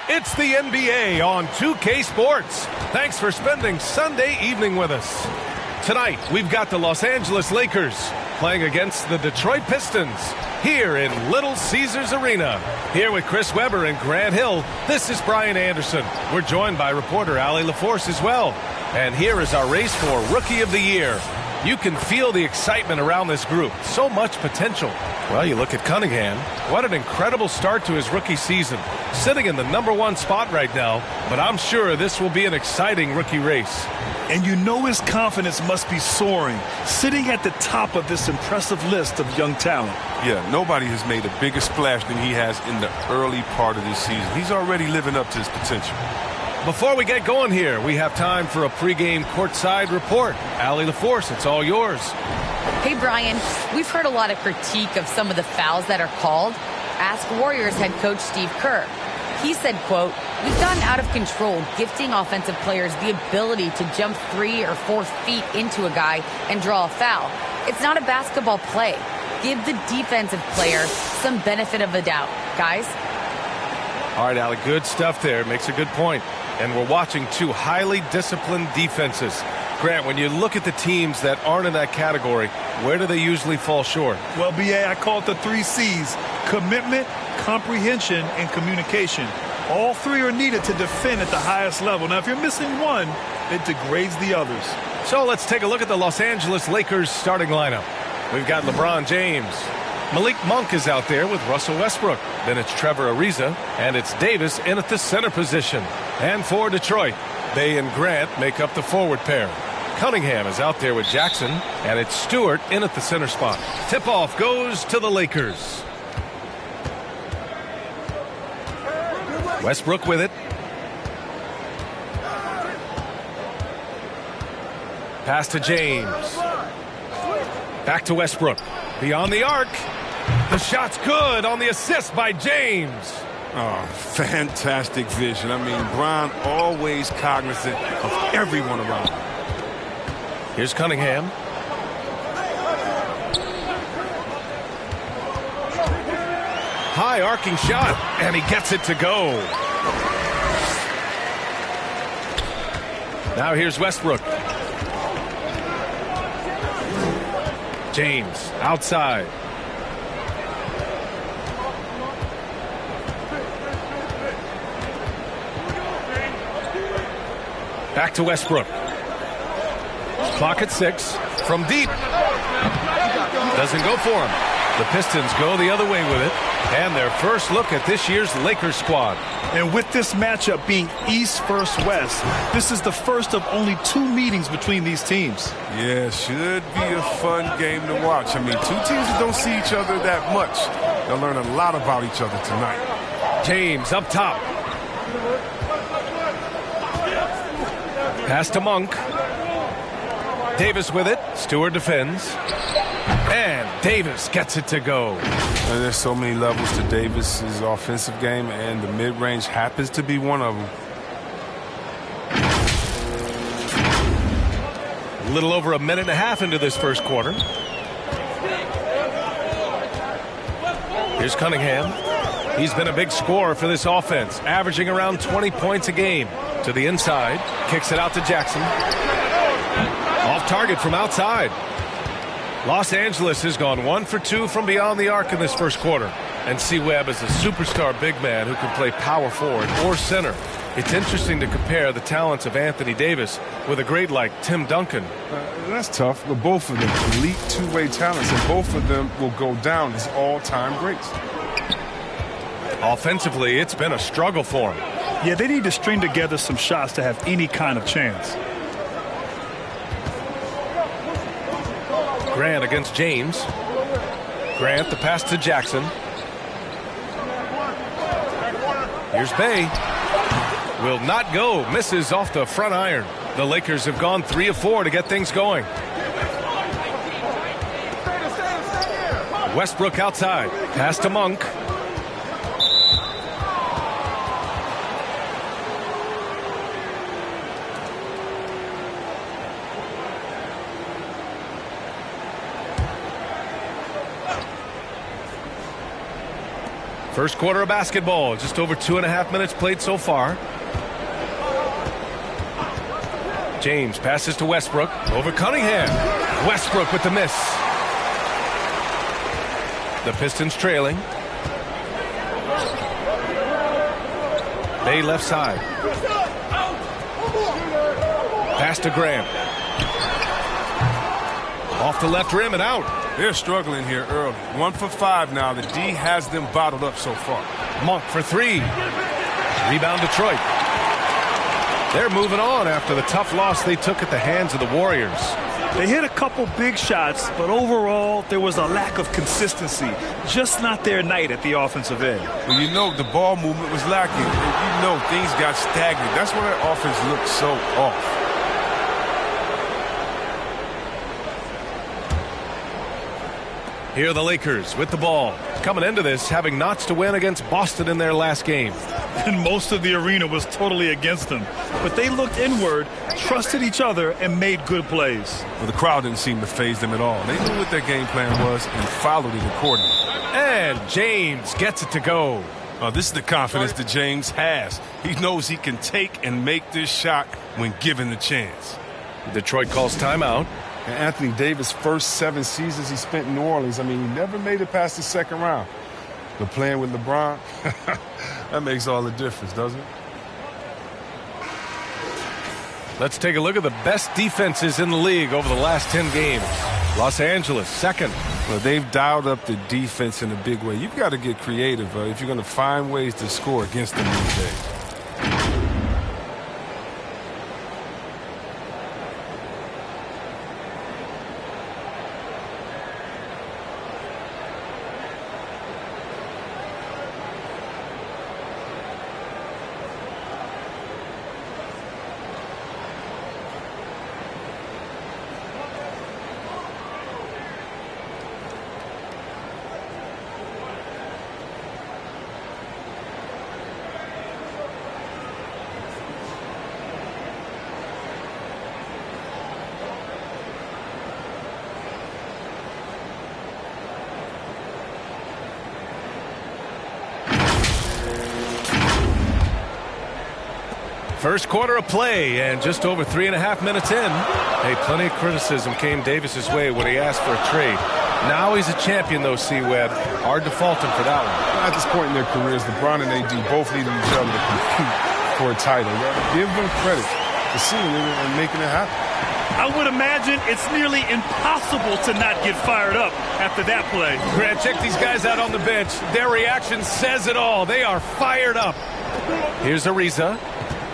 It's the NBA on 2K Sports. Thanks for spending Sunday evening with us. Tonight, we've got the Los Angeles Lakers playing against the Detroit Pistons here in Little Caesars Arena. Here with Chris Webber and Grant Hill, this is Brian Anderson. We're joined by reporter Allie LaForce as well. And here is our race for Rookie of the Year. You can feel the excitement around this group. So much potential. Well, you look at Cunningham. What an incredible start to his rookie season. Sitting in the #1 spot right now, but I'm sure this will be an exciting rookie race. And you know his confidence must be soaring, sitting at the top of this impressive list of young talent. Yeah, nobody has made a bigger splash than he has in the early part of this season. He's already living up to his potential. Before we get going here, we have time for a pregame courtside report. Allie LaForce, it's all yours. Hey, Brian, we've heard a lot of critique of some of the fouls that are called. Ask Warriors head coach Steve Kerr. He said, quote, "We've gotten out of control, gifting offensive players the ability to jump 3 or 4 feet into a guy and draw a foul. It's not a basketball play. Give the defensive player some benefit of the doubt, guys." All right, Allie, good stuff there. Makes a good point. And we're watching two highly disciplined defenses. Grant, when you look at the teams that aren't in that category, where do they usually fall short? Well, BA, I call it the 3 C's: commitment, comprehension, and communication. All 3 are needed to defend at the highest level. Now, if you're missing one, it degrades the others. So let's take a look at the Los Angeles Lakers starting lineup. We've got LeBron James. Malik Monk is out there with Russell Westbrook. Then it's Trevor Ariza, and it's Davis in at the center position. And for Detroit, Bey and Grant make up the forward pair. Cunningham is out there with Jackson, and it's Stewart in at the center spot. Tip-off goes to the Lakers. Westbrook with it. Pass to James. Back to Westbrook. Beyond the arc. The shot's good on the assist by James. Oh, fantastic vision. I mean, Bron always cognizant of everyone around him. Here's Cunningham. High arcing shot, and he gets it to go. Now here's Westbrook. James outside. Back to Westbrook. Clock at 6. From deep. Doesn't go for him. The Pistons go the other way with it. And their first look at this year's Lakers squad. And with this matchup being East versus West, this is the first of only 2 meetings between these teams. Yeah, should be a fun game to watch. I mean, 2 teams that don't see each other that much. They'll learn a lot about each other tonight. James up top. Pass to Monk. Davis with it. Stewart defends. And Davis gets it to go. And there's so many levels to Davis's offensive game, and the mid-range happens to be one of them. A little over a minute and a half into this first quarter. Here's Cunningham. He's been a big scorer for this offense, averaging around 20 points a game. To the inside, kicks it out to Jackson. Off target from outside. Los Angeles has gone 1 for 2 from beyond the arc in this first quarter. And C-Webb is a superstar big man who can play power forward or center. It's interesting to compare the talents of Anthony Davis with a great like Tim Duncan. That's tough, but both of them elite two-way talents, and both of them will go down as all-time greats. Offensively, it's been a struggle for him. Yeah, they need to string together some shots to have any kind of chance. Grant against James. Grant, the pass to Jackson. Here's Bey. Will not go. Misses off the front iron. The Lakers have gone 3 of 4 to get things going. Westbrook outside. Pass to Monk. First quarter of basketball, just over 2.5 minutes played so far. James passes to Westbrook, over Cunningham. Westbrook with the miss. The Pistons trailing. Bay left side. Pass to Graham. Off the left rim and out. They're struggling here early. 1 for 5 now. The D has them bottled up so far. Monk for 3. Rebound Detroit. They're moving on after the tough loss they took at the hands of the Warriors. They hit a couple big shots, but overall, there was a lack of consistency. Just not their night at the offensive end. Well, you know, the ball movement was lacking. You know, things got stagnant. That's why their offense looked so off. Here are the Lakers with the ball. Coming into this, having knots to win against Boston in their last game. And most of the arena was totally against them. But they looked inward, trusted each other, and made good plays. Well, the crowd didn't seem to faze them at all. They knew what their game plan was and followed it accordingly. And James gets it to go. This is the confidence that James has. He knows he can take and make this shot when given the chance. Detroit calls timeout. And Anthony Davis' first 7 seasons he spent in New Orleans, I mean, he never made it past the second round. But playing with LeBron, that makes all the difference, doesn't it? Let's take a look at the best defenses in the league over the last 10 games. Los Angeles, second. Well, they've dialed up the defense in a big way. You've got to get creative if you're going to find ways to score against them these days. First quarter of play, and just over 3.5 minutes in. Hey, plenty of criticism came Davis's way when he asked for a trade. Now he's a champion, though, C-Web. Hard to fault him for that one. At this point in their careers, LeBron and AD both needed each other to compete for a title. Give them credit for seeing it and making it happen. I would imagine it's nearly impossible to not get fired up after that play. Grant, check these guys out on the bench. Their reaction says it all. They are fired up. Here's Ariza.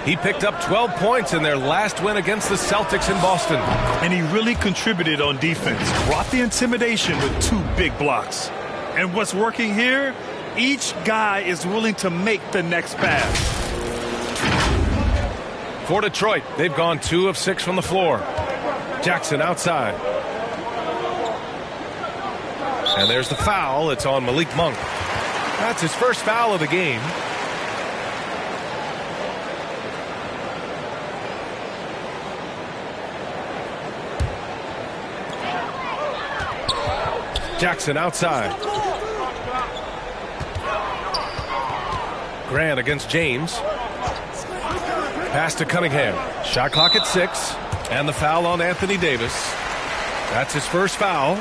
He picked up 12 points in their last win against the Celtics in Boston. And he really contributed on defense. Brought the intimidation with 2 big blocks. And what's working here? Each guy is willing to make the next pass. For Detroit, they've gone 2 of 6 from the floor. Jackson outside. And there's the foul. It's on Malik Monk. That's his first foul of the game. Jackson outside. Grant against James. Pass to Cunningham. Shot clock at 6. And the foul on Anthony Davis. That's his first foul.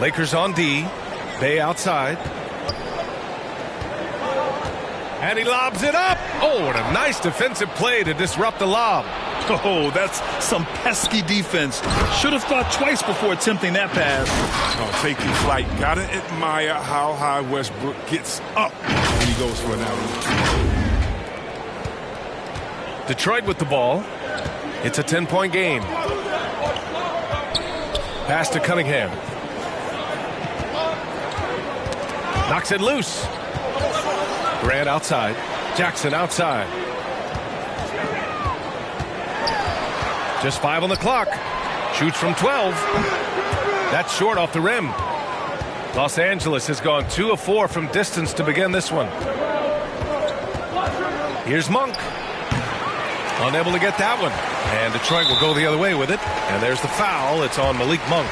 Lakers on D. Bay outside. And he lobs it up. Oh, what a nice defensive play to disrupt the lob. Oh, that's some pesky defense. Should have thought twice before attempting that pass. Oh, taking flight. Gotta admire how high Westbrook gets up when he goes for an alley. Detroit with the ball. It's a 10-point game. Pass to Cunningham. Knocks it loose. Grant outside. Jackson outside. Just 5 on the clock. Shoots from 12. That's short off the rim. Los Angeles has gone 2 of 4 from distance to begin this one. Here's Monk. Unable to get that one. And Detroit will go the other way with it. And there's the foul. It's on Malik Monk.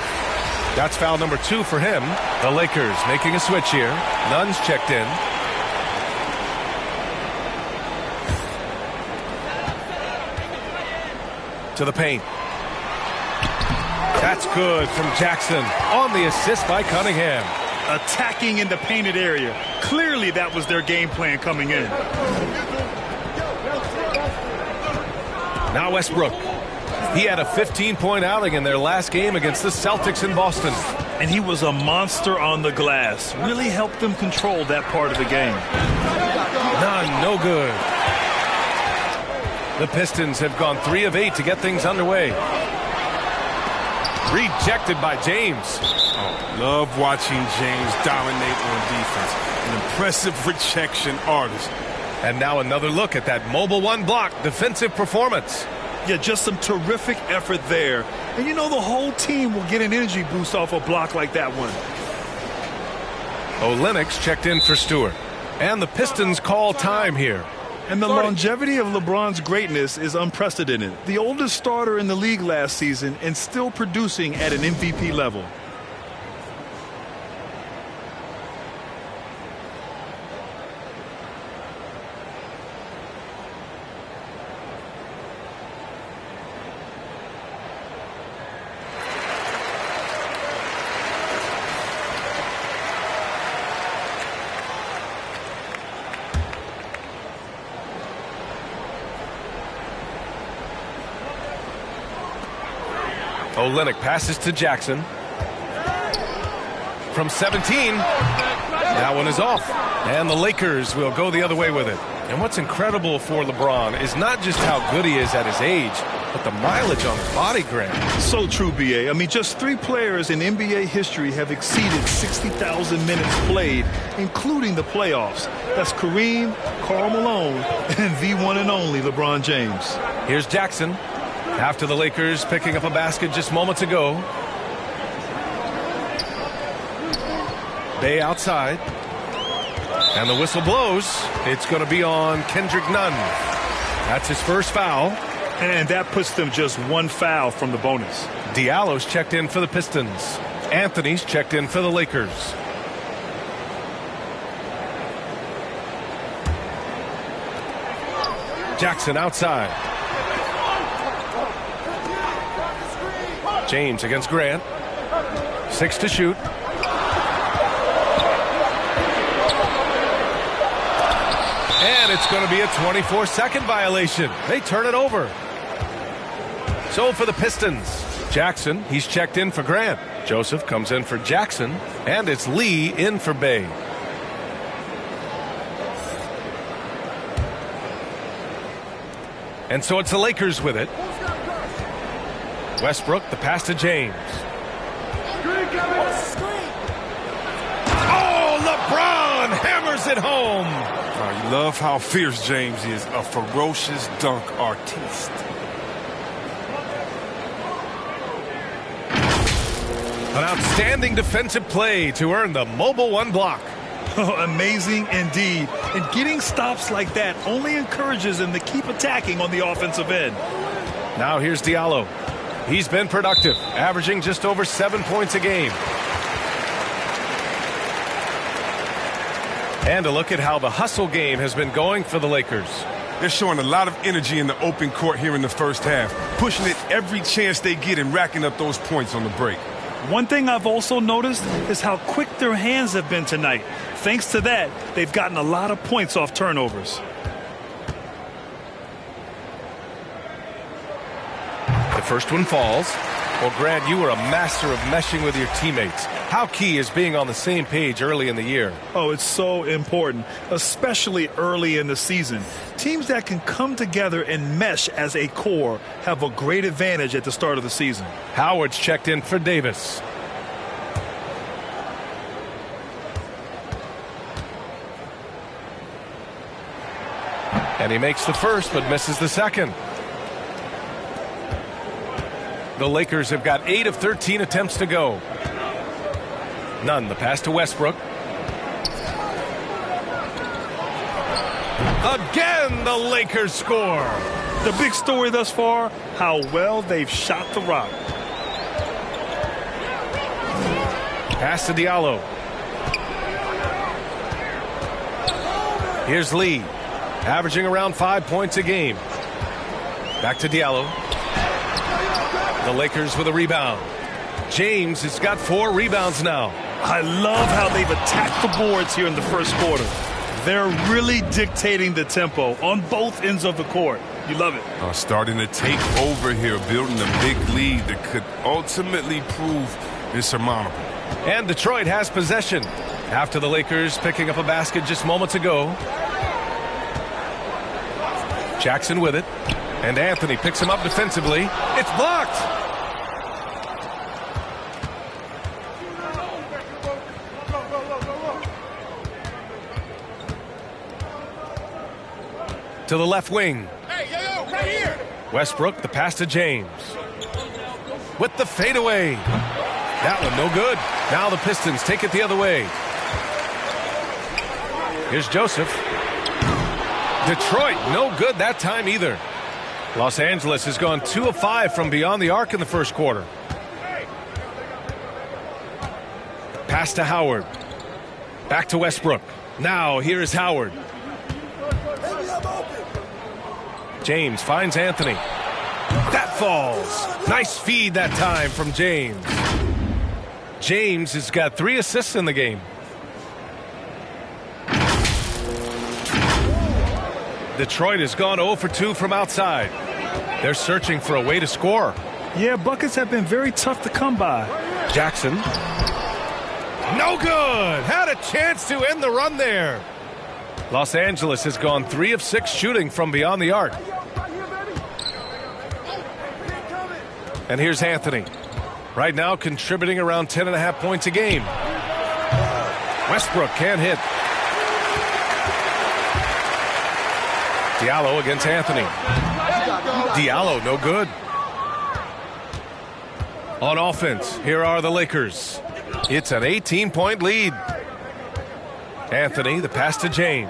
That's foul number 2 for him. The Lakers making a switch here. Nunn's checked in. To the paint. That's good from Jackson on the assist by Cunningham. Attacking in the painted area. Clearly that was their game plan coming in. Now Westbrook. He had a 15-point outing in their last game against the Celtics in Boston. And he was a monster on the glass. Really helped them control that part of the game. None, no good. The Pistons have gone 3 of 8 to get things underway. Rejected by James. Oh, love watching James dominate on defense. An impressive rejection artist. And now another look at that mobile one block defensive performance. Yeah, just some terrific effort there. And you know the whole team will get an energy boost off a block like that one. Olenek's checked in for Stewart. And the Pistons call time here. And the longevity of LeBron's greatness is unprecedented. The oldest starter in the league last season and still producing at an MVP level. Olenek passes to Jackson. From 17. That one is off. And the Lakers will go the other way with it. And what's incredible for LeBron is not just how good he is at his age, but the mileage on his body, Grant. So true, B.A. I mean, just 3 players in NBA history have exceeded 60,000 minutes played, including the playoffs. That's Kareem, Karl Malone, and the one and only LeBron James. Here's Jackson. After the Lakers picking up a basket just moments ago. Bay outside. And the whistle blows. It's going to be on Kendrick Nunn. That's his first foul. And that puts them just 1 foul from the bonus. Diallo's checked in for the Pistons. Anthony's checked in for the Lakers. Jackson outside. James against Grant. 6 to shoot. And it's going to be a 24-second violation. They turn it over. So for the Pistons, Jackson, he's checked in for Grant. Joseph comes in for Jackson. And it's Lee in for Bay. And so it's the Lakers with it. Westbrook, the pass to James. Oh, LeBron hammers it home. You love how fierce James is, a ferocious dunk artiste. An outstanding defensive play to earn the mobile one block. Oh, amazing indeed. And getting stops like that only encourages them to keep attacking on the offensive end. Now here's Diallo. He's been productive, averaging just over 7 points a game. And a look at how the hustle game has been going for the Lakers. They're showing a lot of energy in the open court here in the first half, pushing it every chance they get and racking up those points on the break. One thing I've also noticed is how quick their hands have been tonight. Thanks to that, they've gotten a lot of points off turnovers. The first one falls. Well, Grant, you were a master of meshing with your teammates. How key is being on the same page early in the year? Oh, it's so important, especially early in the season. Teams that can come together and mesh as a core have a great advantage at the start of the season. Howard's checked in for Davis. And he makes the first but misses the second. The Lakers have got 8 of 13 attempts to go. Nunn, the pass to Westbrook. Again, the Lakers score. The big story thus far, how well they've shot the rock. Pass to Diallo. Here's Lee, averaging around 5 points a game. Back to Diallo. The Lakers with a rebound. James has got 4 rebounds now. I love how they've attacked the boards here in the first quarter. They're really dictating the tempo on both ends of the court. You love it. Starting to take over here, building a big lead that could ultimately prove insurmountable. And Detroit has possession after the Lakers picking up a basket just moments ago. Jackson with it. And Anthony picks him up defensively. It's blocked. To the left wing. Hey, right here. Westbrook, the pass to James. With the fadeaway. That one no good. Now the Pistons take it the other way. Here's Joseph. Detroit, no good that time either. Los Angeles has gone 2 of 5 from beyond the arc in the first quarter. Pass to Howard. Back to Westbrook. Now here is Howard. James finds Anthony. That falls. Nice feed that time from James. James has got 3 assists in the game. Detroit has gone 0 for 2 from outside. They're searching for a way to score. Yeah, buckets have been very tough to come by. Jackson. No good. Had a chance to end the run there. Los Angeles has gone 3 of 6 shooting from beyond the arc. And here's Anthony. Right now contributing around 10.5 points a game. Westbrook can't hit. Diallo against Anthony. Diallo no good. On offense, here are the Lakers. It's an 18-point lead. Anthony, the pass to James.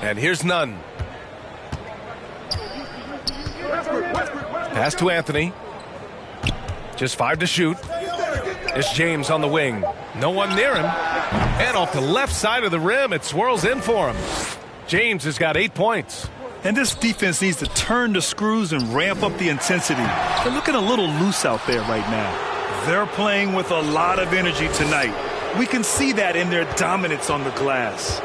And here's Nunn. Pass to Anthony. Just 5 to shoot. It's James on the wing. No one near him. And off the left side of the rim, it swirls in for him. James has got 8 points. And this defense needs to turn the screws and ramp up the intensity. They're looking a little loose out there right now. They're playing with a lot of energy tonight. We can see that in their dominance on the glass.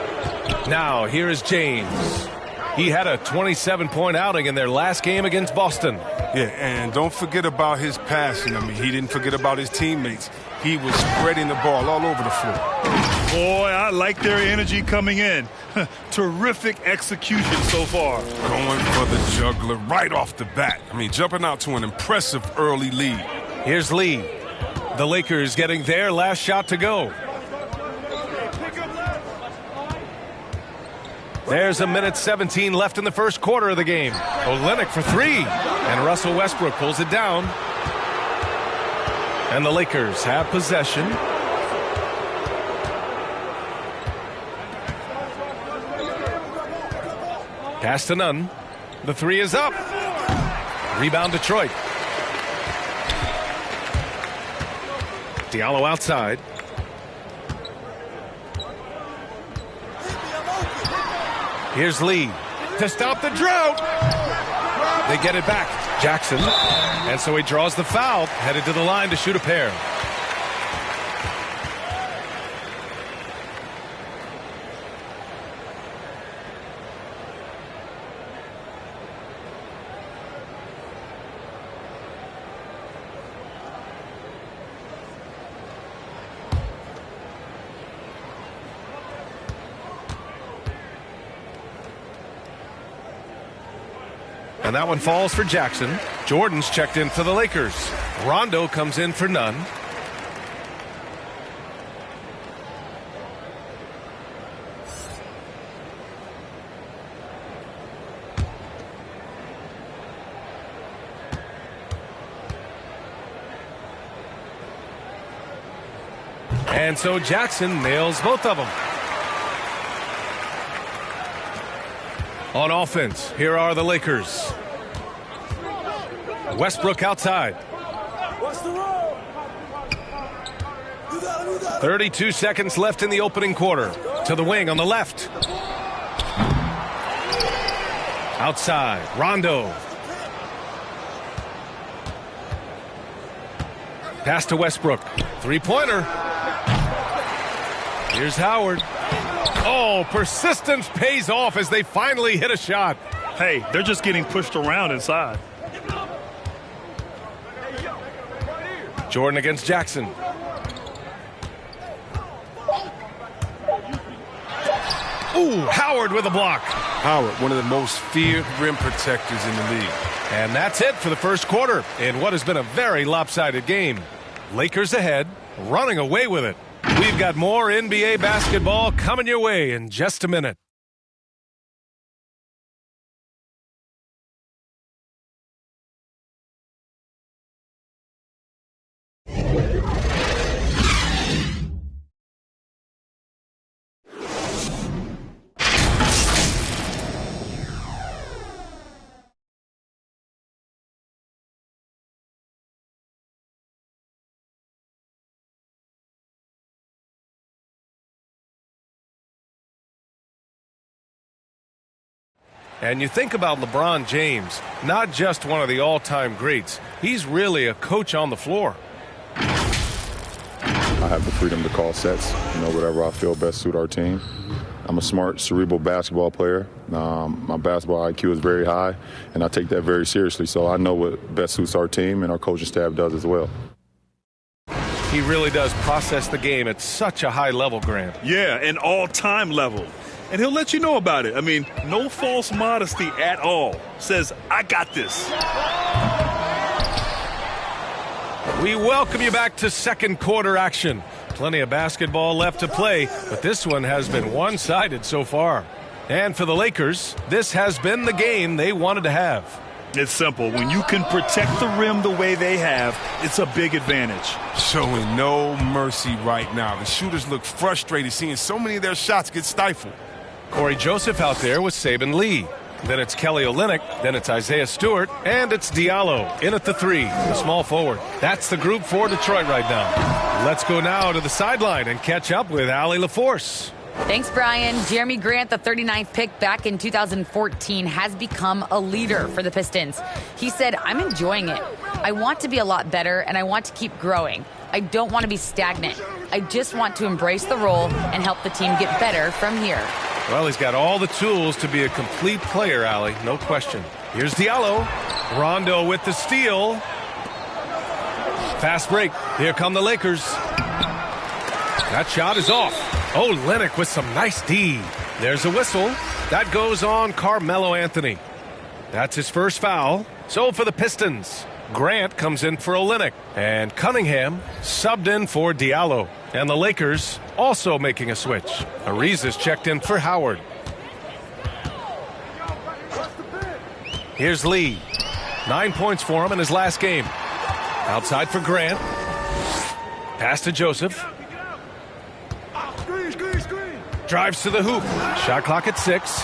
Now, here is James. He had a 27-point outing in their last game against Boston. Yeah, and don't forget about his passing. I mean, he didn't forget about his teammates. He was spreading the ball all over the floor. Boy, I like their energy coming in. Terrific execution so far. Going for the juggler right off the bat. I mean, jumping out to an impressive early lead. Here's Lee. The Lakers getting their last shot to go. There's a minute 17 left in the first quarter of the game. Olynyk for 3. And Russell Westbrook pulls it down. And the Lakers have possession. Pass to Nunn. The 3 is up. Rebound Detroit. Diallo outside. Here's Lee to stop the drought. They get it back. Jackson. And so he draws the foul, headed to the line to shoot a pair. And that one falls for Jackson. Jordan's checked in for the Lakers. Rondo comes in for Nunn. And so Jackson nails both of them. On offense, here are the Lakers. Westbrook outside. 32 seconds left in the opening quarter. To the wing on the left. Outside, Rondo. Pass to Westbrook. Three-pointer. Here's Howard. Oh, persistence pays off as they finally hit a shot. Hey, they're just getting pushed around inside. Jordan against Jackson. Ooh, Howard with a block. Howard, one of the most feared rim protectors in the league. And that's it for the first quarter in what has been a very lopsided game. Lakers ahead, running away with it. We've got more NBA basketball coming your way in just a minute. And you think about LeBron James, not just one of the all-time greats. He's really a coach on the floor. I have the freedom to call sets, whatever I feel best suit our team. I'm a smart, cerebral basketball player. My basketball IQ is very high, and I take that very seriously. So I know what best suits our team, and our coaching staff does as well. He really does process the game at such a high level, Grant. Yeah, an all-time level. And he'll let you know about it. I mean, no false modesty at all. Says, I got this. We welcome you back to second quarter action. Plenty of basketball left to play, but this one has been one-sided so far. And for the Lakers, this has been the game they wanted to have. It's simple. When you can protect the rim the way they have, it's a big advantage. Showing no mercy right now. The shooters look frustrated seeing so many of their shots get stifled. Corey Joseph out there with Saban Lee. Then it's Kelly Olynyk. Then it's Isaiah Stewart. And it's Diallo in at the three, the small forward. That's the group for Detroit right now. Let's go now to the sideline and catch up with Allie LaForce. Thanks, Brian. Jeremy Grant, the 39th pick back in 2014, has become a leader for the Pistons. He said, I'm enjoying it. I want to be a lot better, and I want to keep growing. I don't want to be stagnant. I just want to embrace the role and help the team get better from here. Well, he's got all the tools to be a complete player, Allie, no question. Here's Diallo. Rondo with the steal. Fast break. Here come the Lakers. That shot is off. Oh, Olynyk with some nice D. There's a whistle. That goes on Carmelo Anthony. That's his first foul. So for the Pistons, Grant comes in for Olynyk. And Cunningham subbed in for Diallo. And the Lakers also making a switch. Ariza's checked in for Howard. Here's Lee. 9 points for him in his last game. Outside for Grant. Pass to Joseph. Drives to the hoop. Shot clock at 6.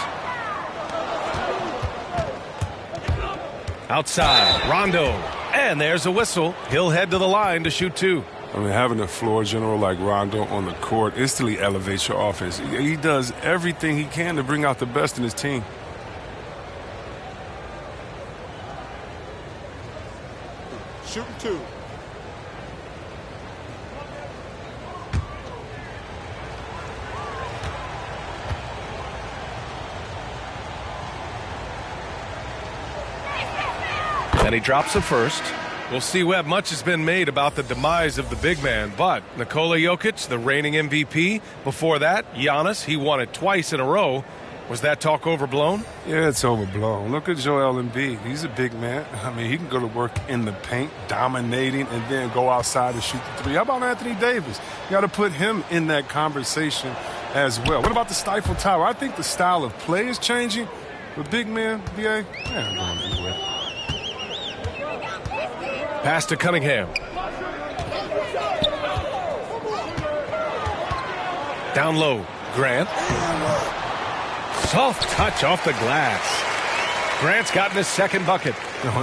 Outside, Rondo. And there's a whistle. He'll head to the line to shoot 2. I mean, having a floor general like Rondo on the court instantly elevates your offense. He does everything he can to bring out the best in his team. Shooting 2. And he drops a first. We'll see, Webb, much has been made about the demise of the big man, but Nikola Jokic, the reigning MVP. Before that, Giannis, he won it twice in a row. Was that talk overblown? Yeah, it's overblown. Look at Joel Embiid. He's a big man. I mean, he can go to work in the paint, dominating, and then go outside and shoot the 3. How about Anthony Davis? You got to put him in that conversation as well. What about the Stifle Tower? I think the style of play is changing. But big man, BA, man, going anywhere. Pass to Cunningham. Down low, Grant. Soft touch off the glass. Grant's gotten his second bucket.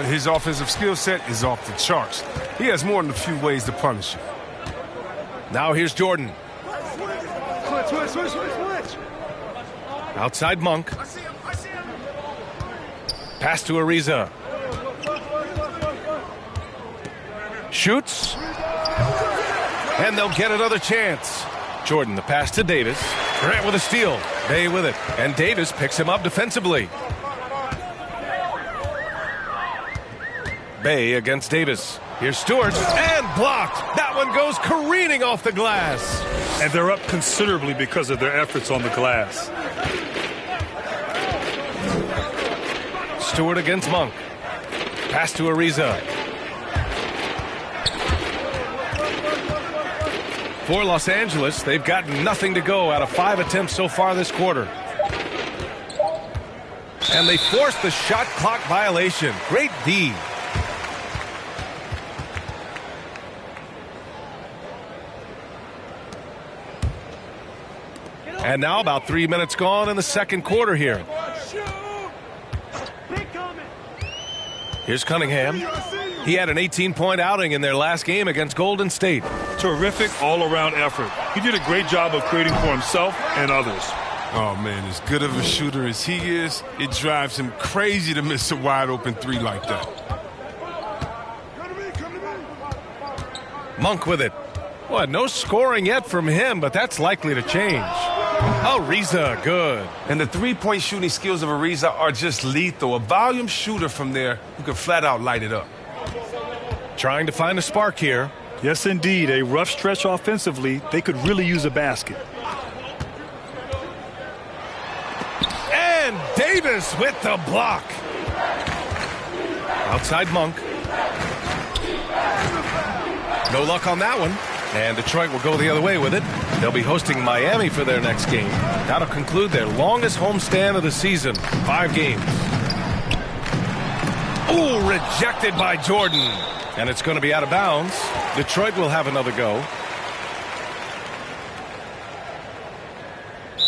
His offensive skill set is off the charts. He has more than a few ways to punish you. Now here's Jordan. Switch. Outside Monk. Pass to Ariza. Shoots. And they'll get another chance. Jordan, the pass to Davis. Grant with a steal. Bay with it. And Davis picks him up defensively. Bay against Davis. Here's Stewart. And blocked. That one goes careening off the glass. And they're up considerably because of their efforts on the glass. Stewart against Monk. Pass to Ariza. For Los Angeles, they've got nothing to go out of 5 attempts so far this quarter. And they forced the shot clock violation. Great D. And now about 3 minutes gone in the second quarter here. Here's Cunningham. He had an 18-point outing in their last game against Golden State. Terrific all-around effort. He did a great job of creating for himself and others. Oh, man, as good of a shooter as he is, it drives him crazy to miss a wide-open three like that. Monk with it. Well, no scoring yet from him, but that's likely to change. Ariza, good. And the three-point shooting skills of Ariza are just lethal. A volume shooter from there who can flat-out light it up. Trying to find a spark here. Yes, indeed. A rough stretch offensively. They could really use a basket. And Davis with the block. Outside Monk. No luck on that one. And Detroit will go the other way with it. They'll be hosting Miami for their next game. That'll conclude their longest homestand of the season. 5 games. Ooh, rejected by Jordan. And it's going to be out of bounds. Detroit will have another go.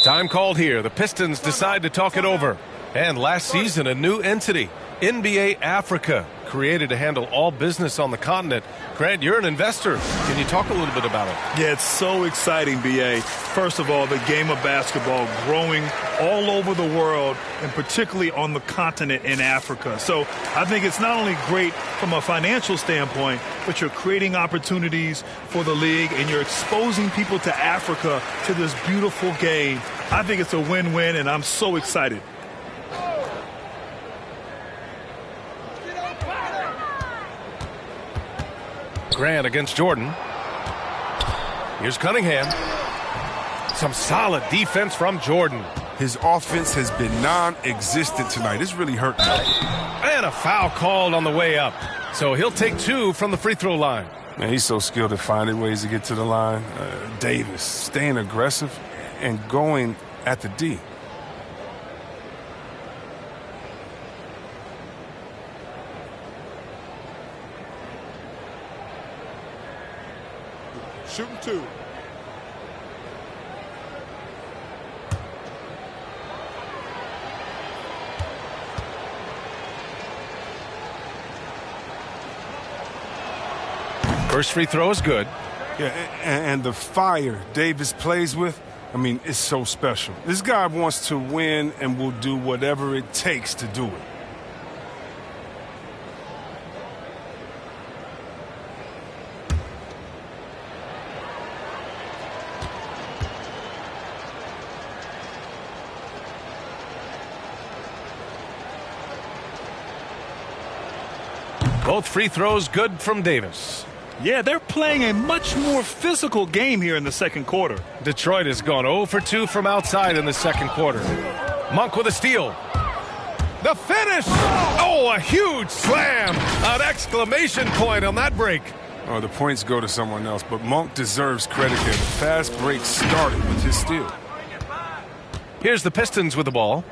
Time called here. The Pistons decide to talk it over. And last season, a new entity, NBA Africa, created to handle all business on the continent. Grant, you're an investor. Can you talk a little bit about it? Yeah, it's so exciting, B.A. First of all, the game of basketball growing all over the world, and particularly on the continent in Africa. So I think it's not only great from a financial standpoint, but you're creating opportunities for the league, and you're exposing people to Africa, to this beautiful game. I think it's a win-win, and I'm so excited. Grant against Jordan. Here's Cunningham. Some solid defense from Jordan. His offense has been non-existent tonight. It's really hurting him. And a foul called on the way up. So he'll take 2 from the free throw line. Man, he's so skilled at finding ways to get to the line. Davis staying aggressive and going at the D. Shooting 2. First free throw is good. Yeah, and the fire Davis plays with, I mean, it's so special. This guy wants to win and will do whatever it takes to do it. Both free throws good from Davis. Yeah, they're playing a much more physical game here in the second quarter. Detroit has gone 0 for 2 from outside in the second quarter. Monk with a steal. The finish! Oh, a huge slam! An exclamation point on that break. Oh, the points go to someone else, but Monk deserves credit there. The fast break started with his steal. Here's the Pistons with the ball.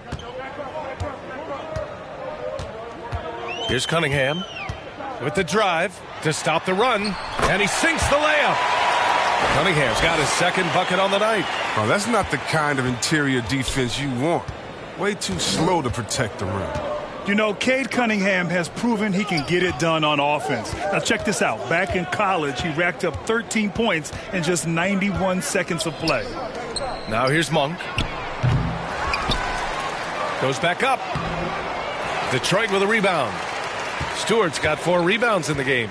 Here's Cunningham with the drive to stop the run, and he sinks the layup. Cunningham's got his second bucket on the night. Oh, that's not the kind of interior defense you want. Way too slow to protect the rim. You know, Cade Cunningham has proven he can get it done on offense. Now check this out. Back in college, he racked up 13 points in just 91 seconds of play. Now here's Monk. Goes back up. Detroit with a rebound. Stewart's got 4 rebounds in the game.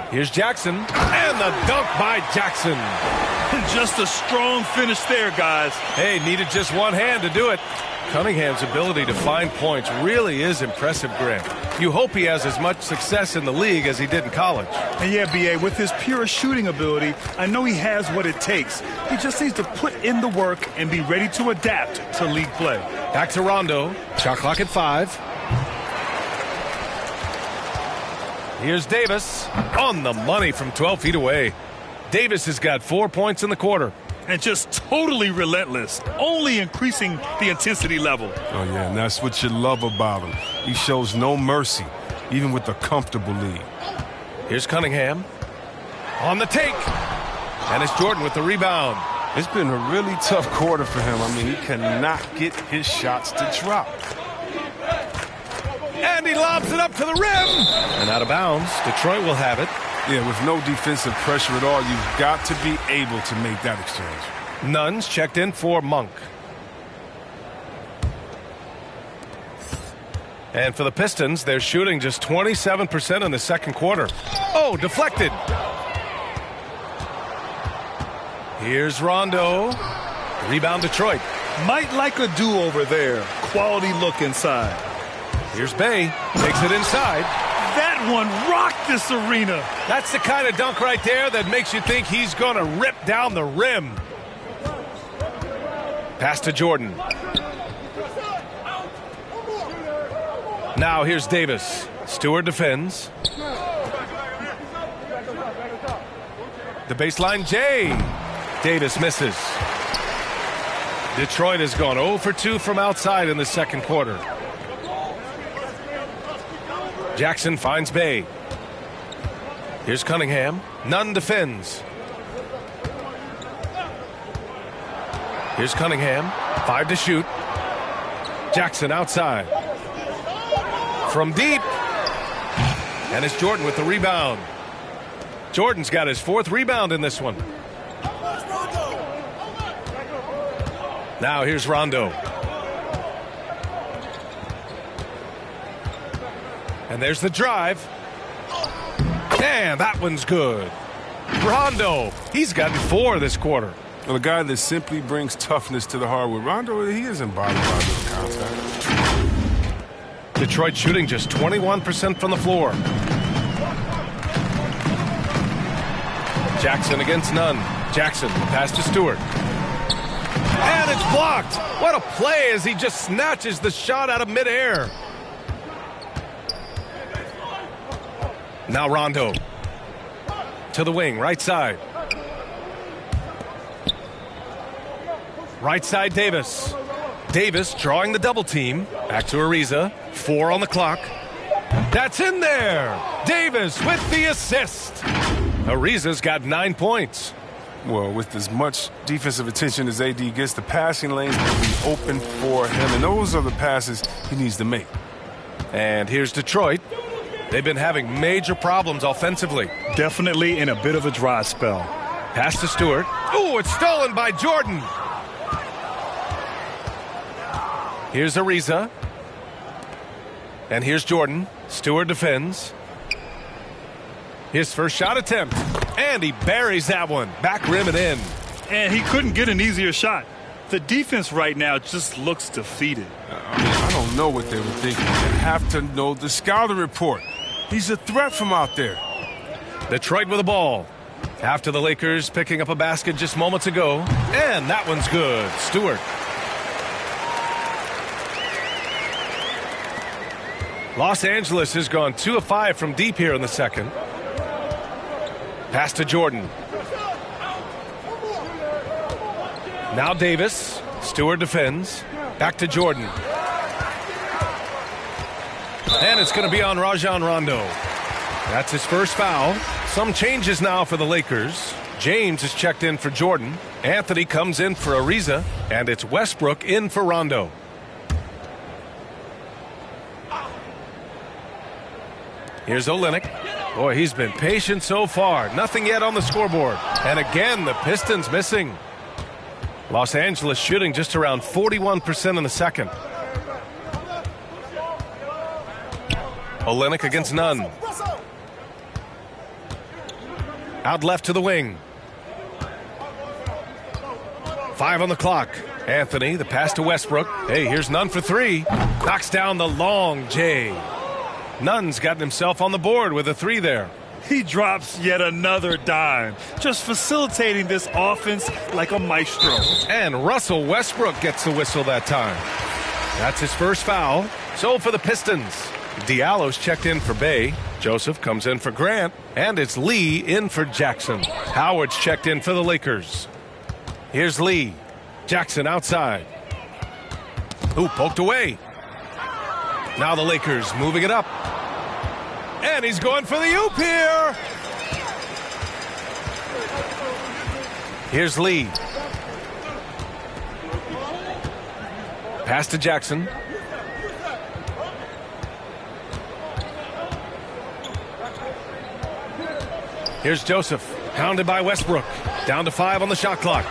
Here's Jackson. And the dunk by Jackson. Just a strong finish there, guys. Hey, needed just one hand to do it. Cunningham's ability to find points really is impressive, Grant. You hope he has as much success in the league as he did in college. And yeah, B.A., with his pure shooting ability, I know he has what it takes. He just needs to put in the work and be ready to adapt to league play. Back to Rondo. Shot clock at 5. Here's Davis on the money from 12 feet away. Davis has got 4 points in the quarter. And just totally relentless, only increasing the intensity level. Oh, yeah, and that's what you love about him. He shows no mercy, even with a comfortable lead. Here's Cunningham on the take. And it's Jordan with the rebound. It's been a really tough quarter for him. I mean, he cannot get his shots to drop. And he lobs it up to the rim. And out of bounds. Detroit will have it. Yeah, with no defensive pressure at all, you've got to be able to make that exchange. Nunn's checked in for Monk. And for the Pistons, they're shooting just 27% in the second quarter. Oh, deflected. Here's Rondo. Rebound Detroit. Might like a do-over there. Quality look inside. Here's Bay. Takes it inside. That one rocked this arena. That's the kind of dunk right there that makes you think he's going to rip down the rim. Pass to Jordan. Now here's Davis. Stewart defends. The baseline J. Davis misses. Detroit has gone 0 for 2 from outside in the second quarter. Jackson finds Bay. Here's Cunningham. Nunn defends. Here's Cunningham. 5 to shoot. Jackson outside. From deep. And it's Jordan with the rebound. Jordan's got his 4th rebound in this one. Now here's Rondo. And there's the drive. And that one's good. Rondo, he's gotten 4 this quarter. Well, a guy that simply brings toughness to the hardwood. Rondo, he isn't bothered by this contact. Detroit shooting just 21% from the floor. Jackson against Nunn. Jackson, pass to Stewart. And it's blocked. What a play as he just snatches the shot out of midair. Now Rondo. To the wing, right side. Right side Davis. Davis drawing the double team. Back to Ariza. 4 on the clock. That's in there. Davis with the assist. Ariza's got 9 points. Well, with as much defensive attention as AD gets, the passing lanes will be open for him, and those are the passes he needs to make. And here's Detroit. They've been having major problems offensively. Definitely in a bit of a dry spell. Pass to Stewart. Ooh, it's stolen by Jordan. Here's Ariza. And here's Jordan. Stewart defends. His first shot attempt. And he buries that one. Back rim and in. And he couldn't get an easier shot. The defense right now just looks defeated. I don't know what they were thinking. They have to know the scouting report. He's a threat from out there. Detroit with the ball. After the Lakers picking up a basket just moments ago. And that one's good. Stewart. Los Angeles has gone 2 of 5 from deep here in the second. Pass to Jordan. Now Davis. Stewart defends. Back to Jordan. And it's going to be on Rajon Rondo. That's his first foul. Some changes now for the Lakers. James is checked in for Jordan. Anthony comes in for Ariza. And it's Westbrook in for Rondo. Here's Olynyk. Boy, he's been patient so far. Nothing yet on the scoreboard. And again, the Pistons missing. Los Angeles shooting just around 41% in the second. Olynyk against Nunn. Out left to the wing. 5 on the clock. Anthony, the pass to Westbrook. Hey, here's Nunn for 3. Knocks down the long J. Nunn's gotten himself on the board with a 3 there. He drops yet another dime, just facilitating this offense like a maestro. And Russell Westbrook gets the whistle that time. That's his first foul. So for the Pistons, Diallo's checked in for Bay. Joseph comes in for Grant. And it's Lee in for Jackson. Howard's checked in for the Lakers. Here's Lee. Jackson outside. Ooh, poked away. Now the Lakers moving it up. And he's going for the oop here. Here's Lee. Pass to Jackson. Here's Joseph. Hounded by Westbrook. Down to 5 on the shot clock.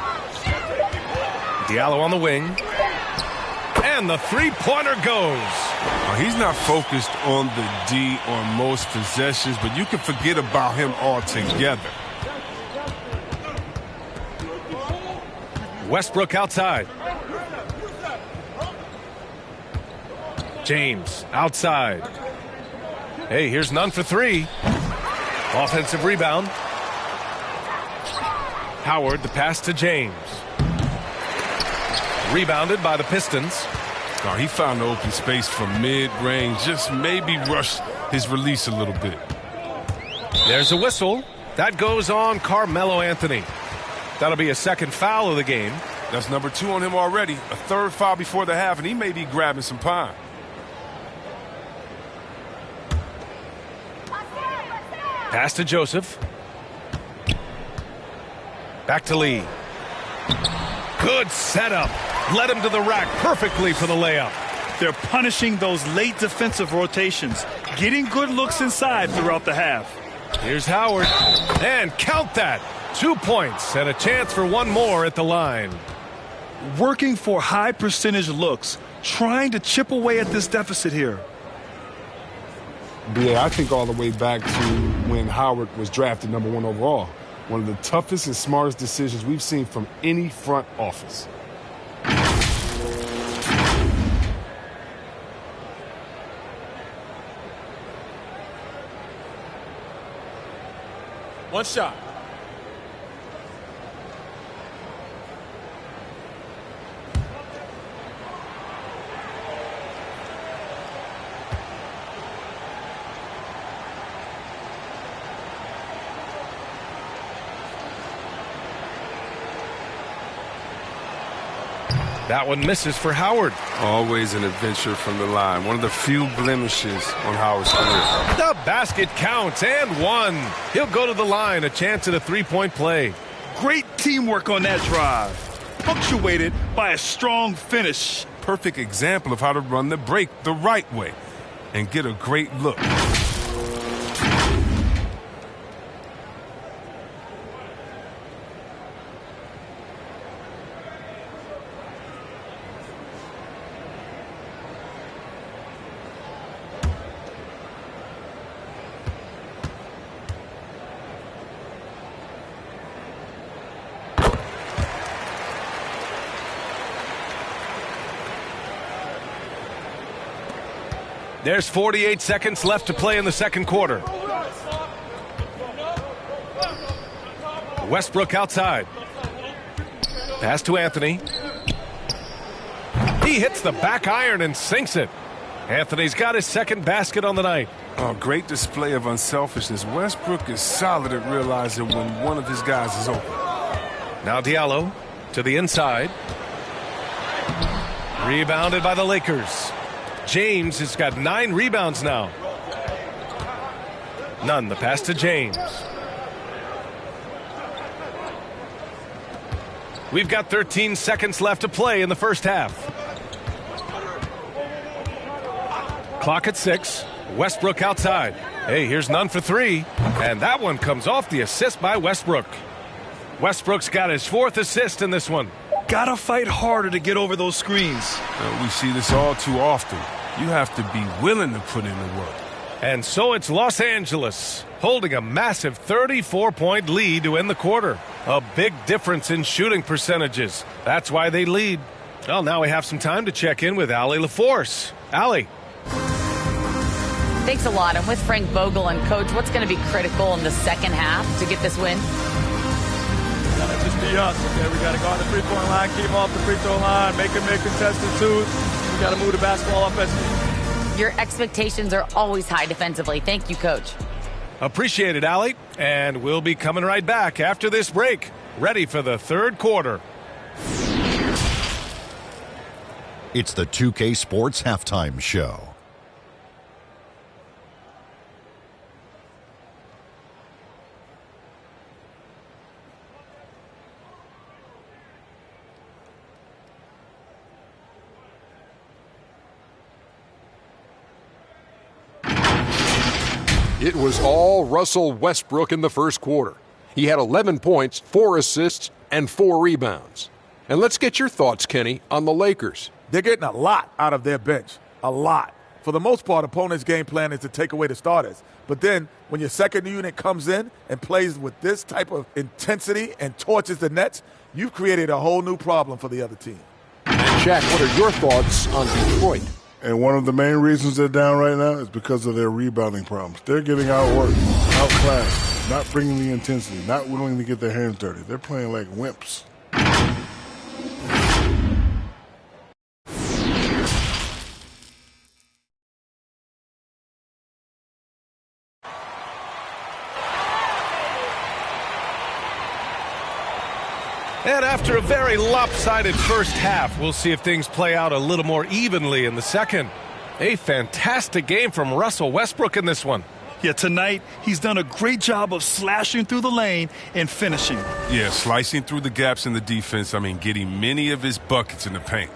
Diallo on the wing. And the three-pointer goes. He's not focused on the D on most possessions, but you can forget about him altogether. Westbrook outside. James outside. Hey, here's Nunn for 3. Offensive rebound. Howard, the pass to James. Rebounded by the Pistons. Oh, he found the open space from mid-range. Just maybe rushed his release a little bit. There's a whistle. That goes on Carmelo Anthony. That'll be a second foul of the game. That's number 2 on him already. A third foul before the half, and he may be grabbing some pine. Pass to Joseph. Back to Lee. Good setup. Led him to the rack perfectly for the layup. They're punishing those late defensive rotations, getting good looks inside throughout the half. Here's Howard. And count that. 2 points and a chance for one more at the line. Working for high percentage looks, trying to chip away at this deficit here. Yeah, I think all the way back to when Howard was drafted number 1 overall. One of the toughest and smartest decisions we've seen from any front office. One shot. That one misses for Howard. Always an adventure from the line. One of the few blemishes on Howard's career. The basket counts and 1. He'll go to the line, a chance at a 3-point play. Great teamwork on that drive, punctuated by a strong finish. Perfect example of how to run the break the right way and get a great look. There's 48 seconds left to play in the second quarter. Westbrook outside. Pass to Anthony. He hits the back iron and sinks it. Anthony's got his second basket on the night. Oh, great display of unselfishness. Westbrook is solid at realizing when one of his guys is open. Now Diallo to the inside. Rebounded by the Lakers. James has got 9 rebounds now. Nunn, the pass to James. We've got 13 seconds left to play in the first half. Clock at 6. Westbrook outside. Hey, here's none for three. And that one comes off the assist by Westbrook. Westbrook's got his 4th assist in this one. Gotta fight harder to get over those screens. We see this all too often. You have to be willing to put in the work. And so it's Los Angeles holding a massive 34-point lead to end the quarter. A big difference in shooting percentages. That's why they lead. Well, now we have some time to check in with Allie LaForce. Allie. Thanks a lot. I'm with Frank Vogel. And, Coach, what's going to be critical in the second half to get this win? Gotta just be us. Okay, we gotta go on the three-point line, keep off the free throw line, make contested twos. We gotta move the basketball offensively. Your expectations are always high defensively. Thank you, Coach. Appreciate it, Allie. And we'll be coming right back after this break, ready for the third quarter. It's the 2K Sports Halftime Show. It was all Russell Westbrook in the first quarter. He had 11 points, 4 assists, and 4 rebounds. And let's get your thoughts, Kenny, on the Lakers. They're getting a lot out of their bench. A lot. For the most part, opponents' game plan is to take away the starters. But then when your second unit comes in and plays with this type of intensity and torches the nets, you've created a whole new problem for the other team. And Shaq, what are your thoughts on Detroit? And one of the main reasons they're down right now is because of their rebounding problems. They're getting outworked, outclassed, not bringing the intensity, not willing to get their hands dirty. They're playing like wimps. And after a very lopsided first half, we'll see if things play out a little more evenly in the second. A fantastic game from Russell Westbrook in this one. Yeah, tonight he's done a great job of slashing through the lane and finishing. Yeah, slicing through the gaps in the defense. Getting many of his buckets in the paint.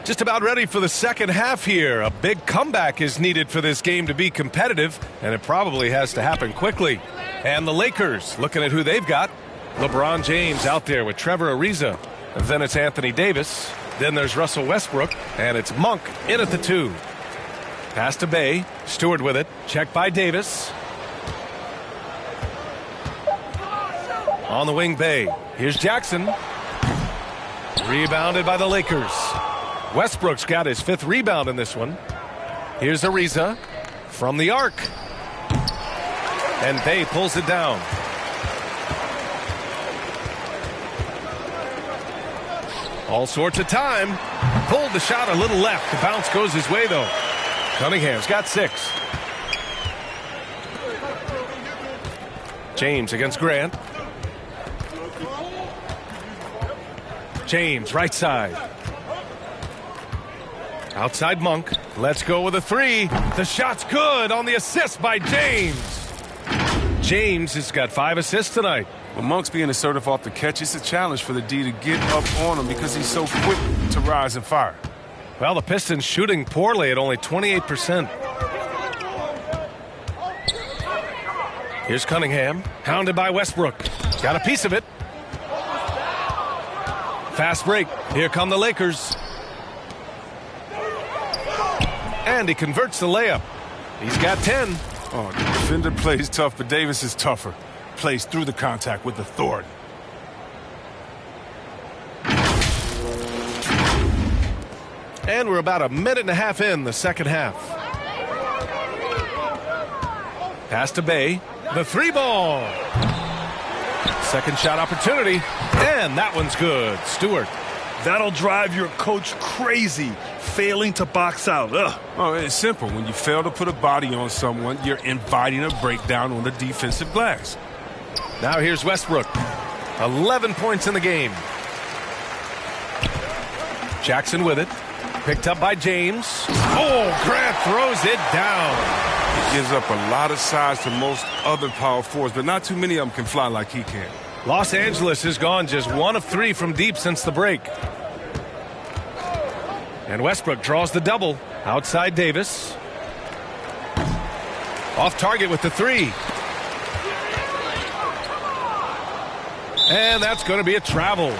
Just about ready for the second half here. A big comeback is needed for this game to be competitive, and it probably has to happen quickly. And the Lakers, looking at who they've got. LeBron James out there with Trevor Ariza. And then it's Anthony Davis. Then there's Russell Westbrook. And it's Monk in at the 2. Pass to Bay. Stewart with it. Checked by Davis. On the wing, Bay. Here's Jackson. Rebounded by the Lakers. Westbrook's got his 5th rebound in this one. Here's Ariza from the arc. And Bay pulls it down. All sorts of time. Pulled the shot a little left. The bounce goes his way, though. Cunningham's got 6. James against Grant. James, right side. Outside Monk. Let's go with a 3. The shot's good on the assist by James. James has got 5 assists tonight. Well, Monk's being assertive off the catch. It's a challenge for the D to get up on him because he's so quick to rise and fire. Well, the Pistons shooting poorly at only 28%. Here's Cunningham, hounded by Westbrook. Got a piece of it. Fast break. Here come the Lakers. And he converts the layup. He's got 10. Oh, the defender plays tough, but Davis is tougher. Plays through the contact with authority. And we're about a minute and a half in the second half. Pass to Bay. The 3 ball. Second shot opportunity. And that one's good. Stewart. That'll drive your coach crazy, failing to box out. Ugh. Oh, it's simple. When you fail to put a body on someone, you're inviting a breakdown on the defensive glass. Now here's Westbrook. 11 points in the game. Jackson with it. Picked up by James. Oh, Grant throws it down. He gives up a lot of size to most other power forwards, but not too many of them can fly like he can. Los Angeles has gone just 1 of 3 from deep since the break. And Westbrook draws the double. Outside Davis. Off target with the three. And that's going to be a travel.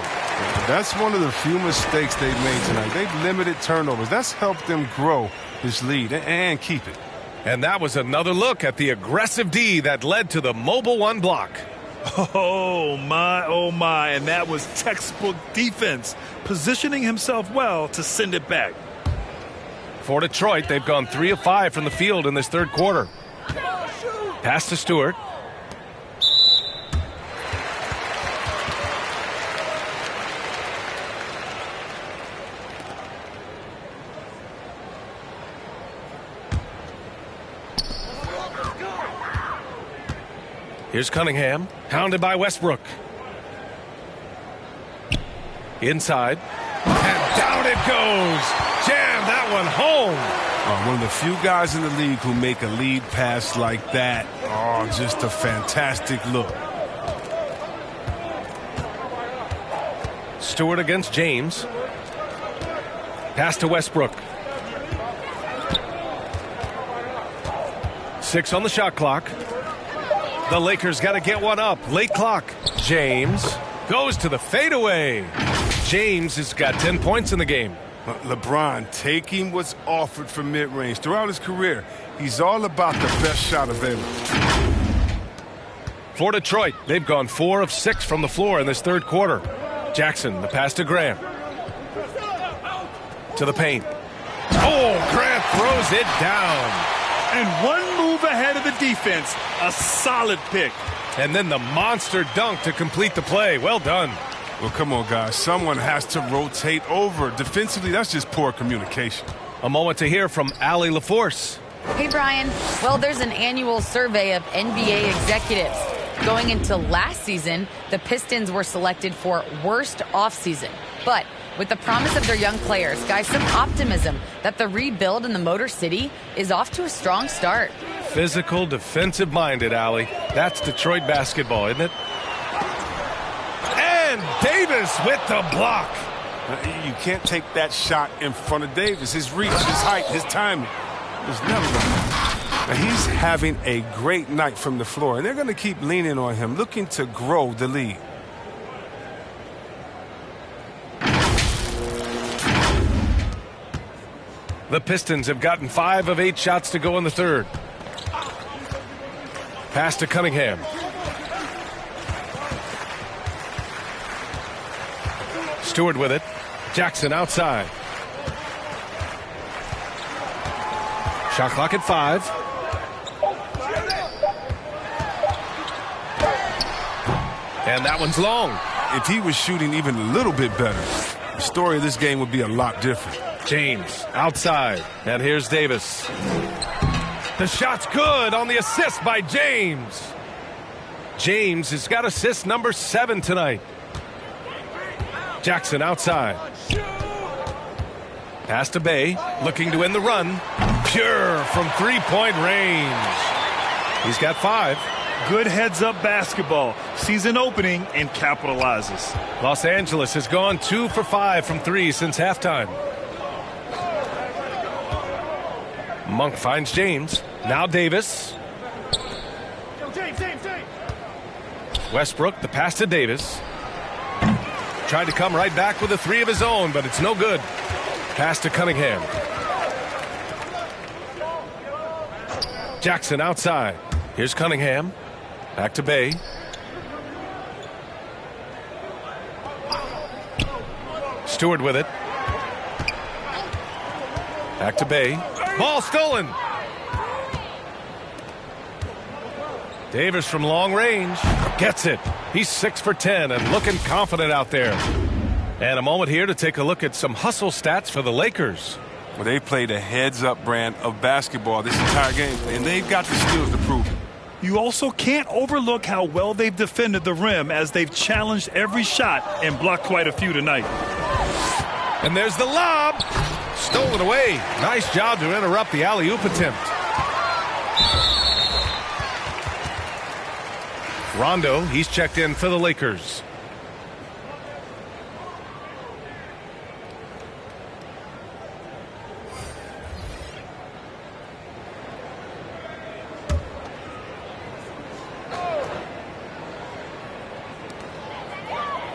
That's one of the few mistakes they've made tonight. They've limited turnovers. That's helped them grow this lead and keep it. And that was another look at the aggressive D that led to the mobile one block. Oh, my. And that was textbook defense, positioning himself well to send it back. For Detroit, they've gone 3 of 5 from the field in this third quarter. Pass to Stewart. Here's Cunningham, hounded by Westbrook. Inside, and down it goes. Jam that one home. One of the few guys in the league who make a lead pass like that. Oh, just a fantastic look. Stewart against James. Pass to Westbrook. 6 on the shot clock. The Lakers got to get one up. Late clock. James goes to the fadeaway. James has got 10 points in the game. LeBron taking what's offered from mid-range. Throughout his career, he's all about the best shot available. For Detroit, they've gone 4 of 6 from the floor in this third quarter. Jackson, the pass to Grant. To the paint. Oh, Grant throws it down. And one move ahead of the defense. A solid pick. And then the monster dunk to complete the play. Well done. Well, come on, guys. Someone has to rotate over. Defensively, that's just poor communication. A moment to hear from Allie LaForce. Hey, Brian. Well, there's an annual survey of NBA executives. Going into last season, the Pistons were selected for worst offseason. But with the promise of their young players, guys, some optimism that the rebuild in the Motor City is off to a strong start. Physical, defensive-minded, Allie. That's Detroit basketball, isn't it? And Davis with the block. You can't take that shot in front of Davis. His reach, his height, his timing. There's never. He's having a great night from the floor, and they're going to keep leaning on him, looking to grow the lead. The Pistons have gotten 5 of 8 shots to go in the third. Pass to Cunningham. Stewart with it. Jackson outside. Shot clock at 5. And that one's long. If he was shooting even a little bit better, the story of this game would be a lot different. James outside. And here's Davis. The shot's good on the assist by James. James has got assist number 7 tonight. Jackson outside. Pass to Bay, looking to end the run. Pure from three-point range. He's got 5. Good heads-up basketball. Sees an opening and capitalizes. Los Angeles has gone 2 for 5 from 3 since halftime. Monk finds James. Now Davis. Westbrook, the pass to Davis. Tried to come right back with a 3 of his own, but it's no good. Pass to Cunningham. Jackson outside. Here's Cunningham. Back to Bay. Stewart with it. Back to Bay. Ball stolen. Davis from long range gets it. He's 6 for 10 and looking confident out there. And a moment here to take a look at some hustle stats for the Lakers. Well, they played a heads-up brand of basketball this entire game, and they've got the skills to prove it. You also can't overlook how well they've defended the rim as they've challenged every shot and blocked quite a few tonight. And there's the lob. Stolen away. Nice job to interrupt the alley-oop attempt. Rondo, he's checked in for the Lakers.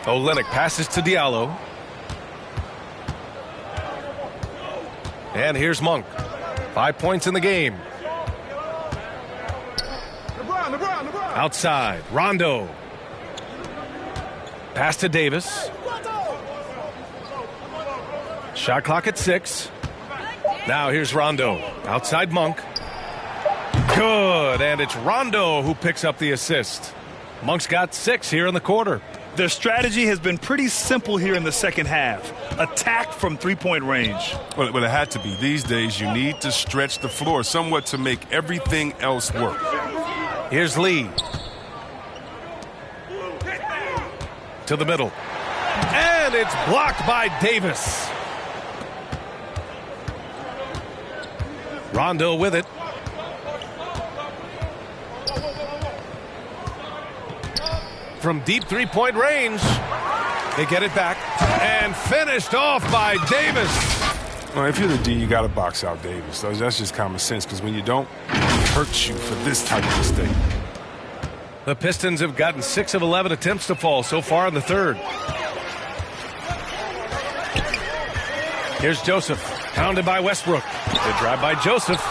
Olynyk passes to Diallo. And here's Monk. 5 points in the game. Outside, Rondo. Pass to Davis. Shot clock at 6. Now here's Rondo. Outside Monk. Good, and it's Rondo who picks up the assist. Monk's got 6 here in the quarter. Their strategy has been pretty simple here in the second half. Attack from three-point range. Well, it had to be. These days, you need to stretch the floor somewhat to make everything else work. Here's Lee. To the middle. And it's blocked by Davis. Rondo with it. From deep three-point range. They get it back. And finished off by Davis. Well, if you're the D, you got to box out Davis. So that's just common sense, because when you don't, it hurts you for this type of mistake. The Pistons have gotten 6 of 11 attempts to fall so far in the third. Here's Joseph, pounded by Westbrook. The drive by Joseph.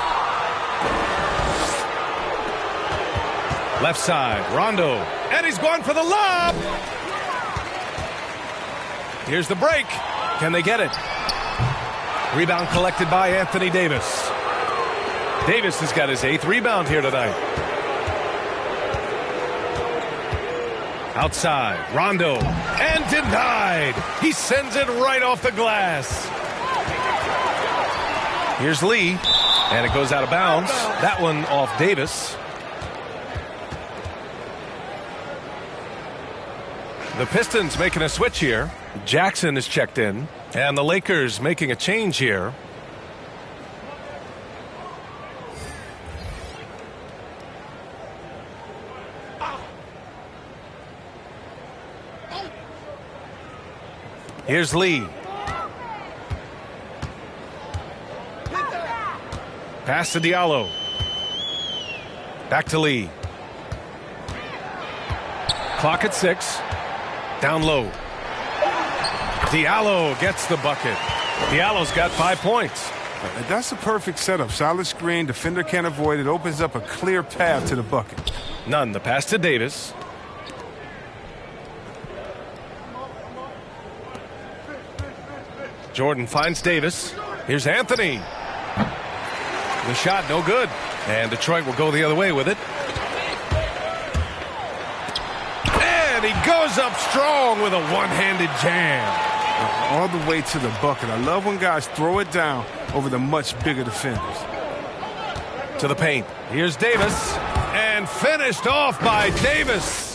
Left side, Rondo. And he's going for the lob. Here's the break. Can they get it? Rebound collected by Anthony Davis. Davis has got his 8th rebound here tonight. Outside, Rondo. And denied. He sends it right off the glass. Here's Lee. And it goes out of bounds. That one off Davis. The Pistons making a switch here. Jackson is checked in. And the Lakers making a change here. Here's Lee. Pass to Diallo. Back to Lee. Clock at 6. Down low. Diallo gets the bucket. Diallo's got 5 points. That's a perfect setup. Solid screen. Defender can't avoid it. Opens up a clear path to the bucket. None. The pass to Davis. Jordan finds Davis. Here's Anthony. The shot, no good. And Detroit will go the other way with it. And he goes up strong with a one-handed jam. All the way to the bucket. I love when guys throw it down over the much bigger defenders. To the paint. Here's Davis. And finished off by Davis.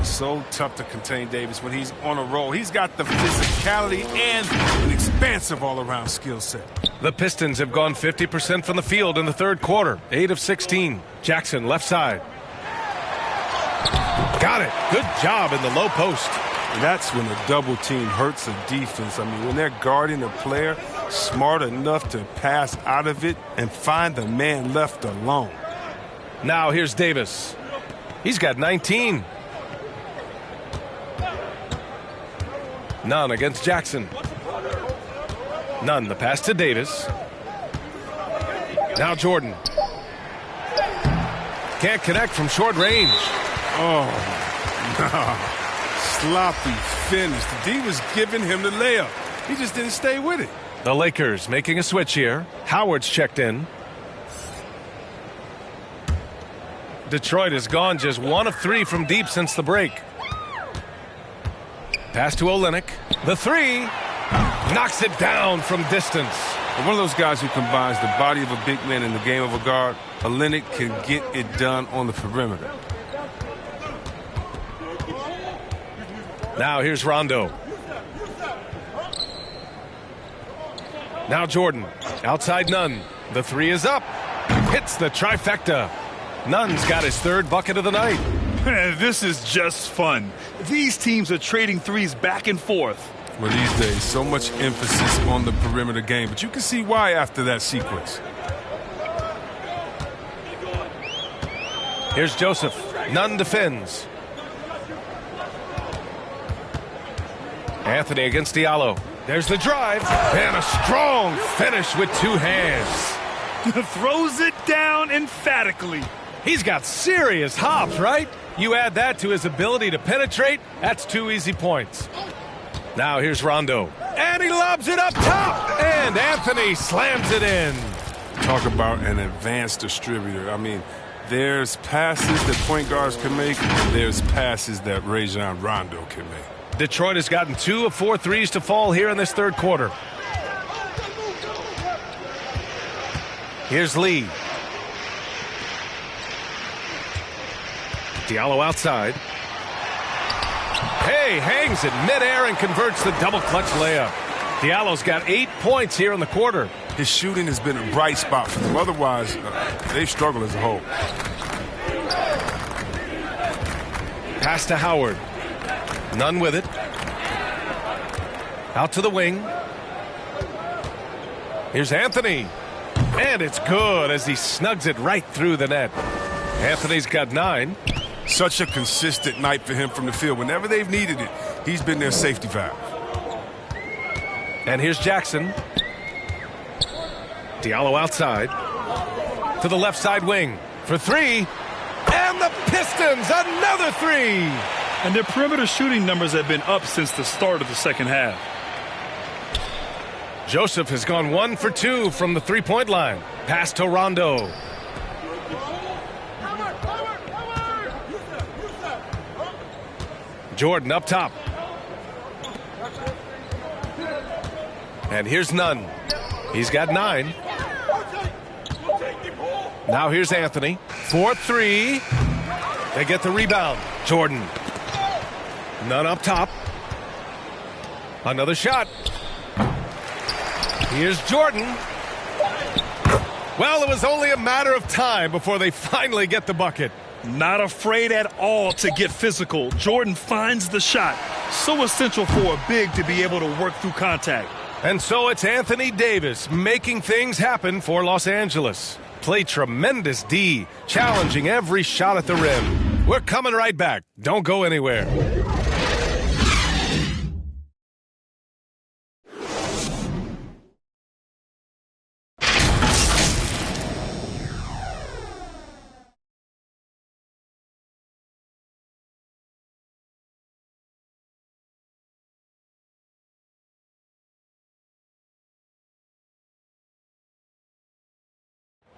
So tough to contain Davis when he's on a roll. He's got the physicality and an expansive all-around skill set. The Pistons have gone 50% from the field in the third quarter. 8 of 16. Jackson, left side. Got it. Good job in the low post. That's when a double team hurts a defense. I mean, when they're guarding a player smart enough to pass out of it and find the man left alone. Now here's Davis. He's got 19. None against Jackson. None. The pass to Davis. Now Jordan. Can't connect from short range. Oh, no. Sloppy finish. The D was giving him the layup. He just didn't stay with it. The Lakers making a switch here. Howard's checked in. Detroit has gone just 1 of 3 from deep since the break. Pass to Olynyk. The 3 knocks it down from distance. And one of those guys who combines the body of a big man and the game of a guard. Olynyk can get it done on the perimeter. Now here's Rondo. Now Jordan. Outside Nunn. The 3 is up. Hits the trifecta. Nunn's got his 3rd bucket of the night. This is just fun. These teams are trading threes back and forth. Well, these days, so much emphasis on the perimeter game, but you can see why after that sequence. Here's Joseph. Nunn defends. Anthony against Diallo. There's the drive. And a strong finish with two hands. Throws it down emphatically. He's got serious hops, right? You add that to his ability to penetrate, that's 2 easy points. Now here's Rondo. And he lobs it up top. And Anthony slams it in. Talk about an advanced distributor. I mean, there's passes that point guards can make, and there's passes that Rajon Rondo can make. Detroit has gotten 2 of 4 threes to fall here in this third quarter. Here's Lee. Diallo outside. Hey, hangs it midair and converts the double clutch layup. Diallo's got 8 points here in the quarter. His shooting has been a bright spot for them. Otherwise, they've struggled as a whole. Pass to Howard. None with it. Out to the wing. Here's Anthony. And it's good as he snugs it right through the net. Anthony's got 9. Such a consistent night for him from the field. Whenever they've needed it, he's been their safety valve. And here's Jackson. Diallo outside. To the left side wing for 3. And the Pistons, another 3. And their perimeter shooting numbers have been up since the start of the second half. Joseph has gone 1 for 2 from the three-point line. Pass to Rondo. Jordan up top. And here's Nunn. He's got 9. Now here's Anthony. 4-3. They get the rebound. Jordan. Nunn up top. Another shot. Here's Jordan. Well, it was only a matter of time before they finally get the bucket. Not afraid at all to get physical. Jordan finds the shot. So essential for a big to be able to work through contact. And so it's Anthony Davis making things happen for Los Angeles. Played tremendous D, challenging every shot at the rim. We're coming right back. Don't go anywhere.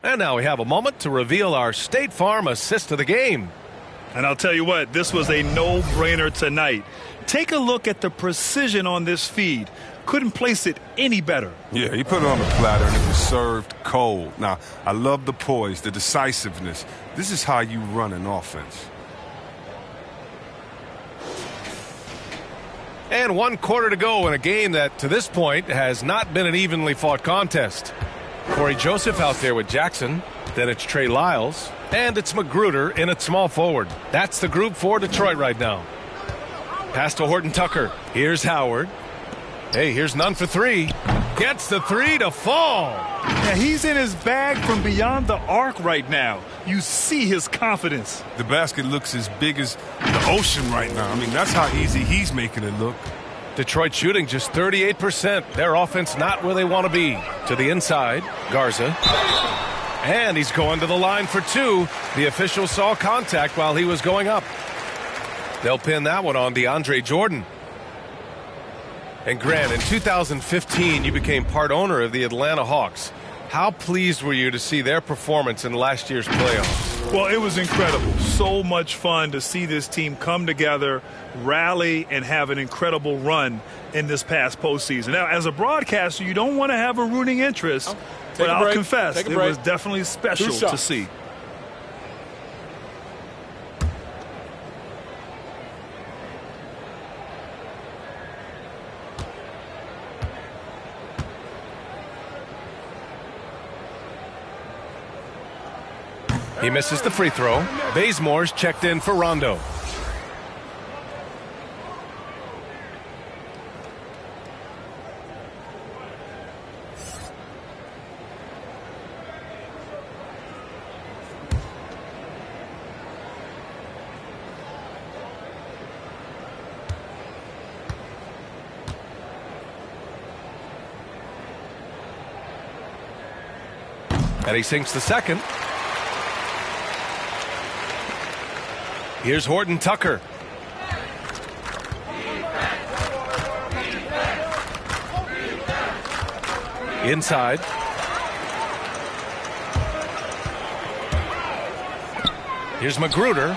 And now we have a moment to reveal our State Farm assist of the game. And I'll tell you what, this was a no-brainer tonight. Take a look at the precision on this feed. Couldn't place it any better. Yeah, he put it on the platter and it was served cold. Now, I love the poise, the decisiveness. This is how you run an offense. And 1 quarter to go in a game that, to this point, has not been an evenly fought contest. Corey Joseph out there with Jackson. Then it's Trey Lyles. And it's Magruder in at small forward. That's the group for Detroit right now. Pass to Horton Tucker. Here's Howard. Hey, here's Nunn for 3. Gets the 3 to fall. Yeah, he's in his bag from beyond the arc right now. You see his confidence. The basket looks as big as the ocean right now. I mean, that's how easy he's making it look. Detroit shooting just 38%. Their offense not where they want to be. To the inside, Garza. And he's going to the line for 2. The official saw contact while he was going up. They'll pin that one on DeAndre Jordan. And Grant, in 2015, you became part owner of the Atlanta Hawks. How pleased were you to see their performance in last year's playoffs? Well, it was incredible. So much fun to see this team come together, rally, and have an incredible run in this past postseason. Now, as a broadcaster, you don't want to have a rooting interest, but I'll confess, it was definitely special to see. He misses the free throw. Bazemore's checked in for Rondo. And he sinks the second. Here's Horton Tucker. Inside. Here's Magruder.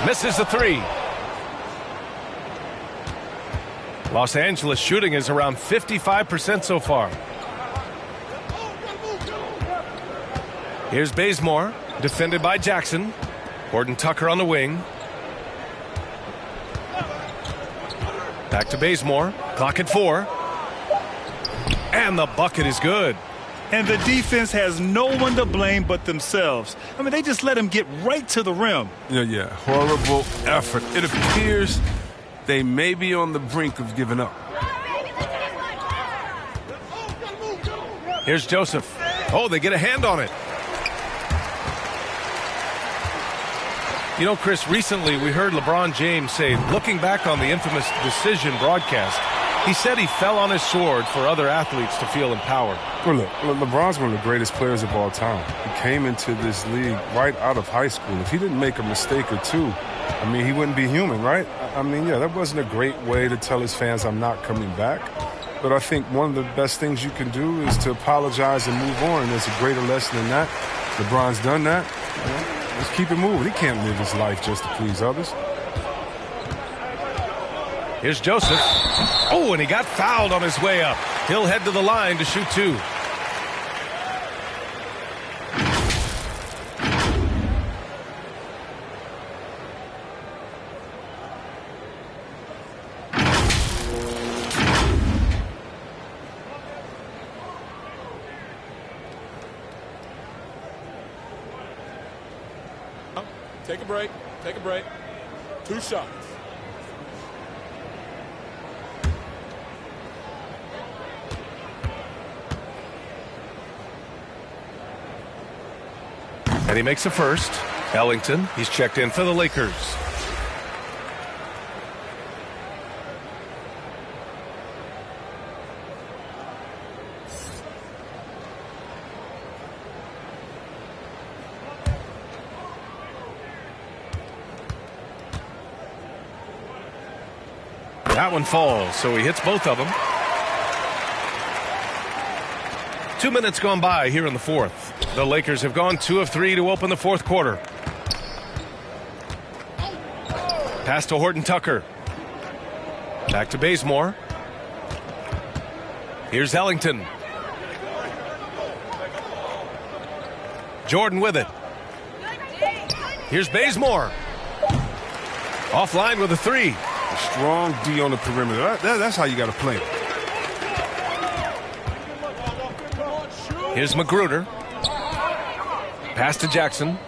Misses the three. Los Angeles shooting is around 55% so far. Here's Bazemore, defended by Jackson. Horton Tucker on the wing. Back to Bazemore. Clock at 4. And the bucket is good. And the defense has no one to blame but themselves. I mean, they just let him get right to the rim. Yeah. Horrible effort. It appears they may be on the brink of giving up. Here's Joseph. Oh, they get a hand on it. You know, Chris, recently we heard LeBron James say, looking back on the infamous decision broadcast, he said he fell on his sword for other athletes to feel empowered. Well, look, LeBron's one of the greatest players of all time. He came into this league right out of high school. If he didn't make a mistake or two, I mean, he wouldn't be human, right? I mean, yeah, that wasn't a great way to tell his fans, I'm not coming back. But I think one of the best things you can do is to apologize and move on. And there's a greater lesson than that. LeBron's done that. You know, let's keep it moving. He can't live his life just to please others. Here's Joseph. Oh, and he got fouled on his way up. He'll head to the line to shoot 2. Take a break. Take a break. 2 shots. And he makes a first. Ellington, he's checked in for the Lakers. That one falls, so he hits both of them. 2 minutes gone by here in the fourth. The Lakers have gone 2 of 3 to open the fourth quarter. Pass to Horton Tucker. Back to Bazemore. Here's Ellington. Jordan with it. Here's Bazemore. Offline with a 3. Strong D on the perimeter. That's how you got to play it. Here's Magruder. Pass to Jackson.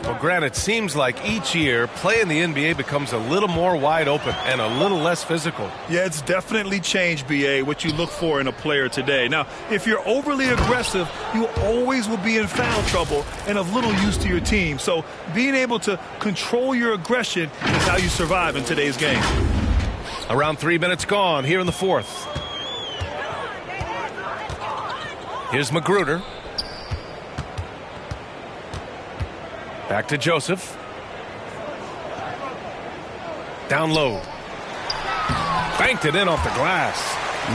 Well, Grant, it seems like each year play in the NBA becomes a little more wide open and a little less physical. Yeah, it's definitely changed, BA, what you look for in a player today. Now, if you're overly aggressive, you always will be in foul trouble and of little use to your team. So being able to control your aggression is how you survive in today's game. Around 3 minutes gone here in the fourth. Here's Magruder. Back to Joseph. Down low. Banked it in off the glass.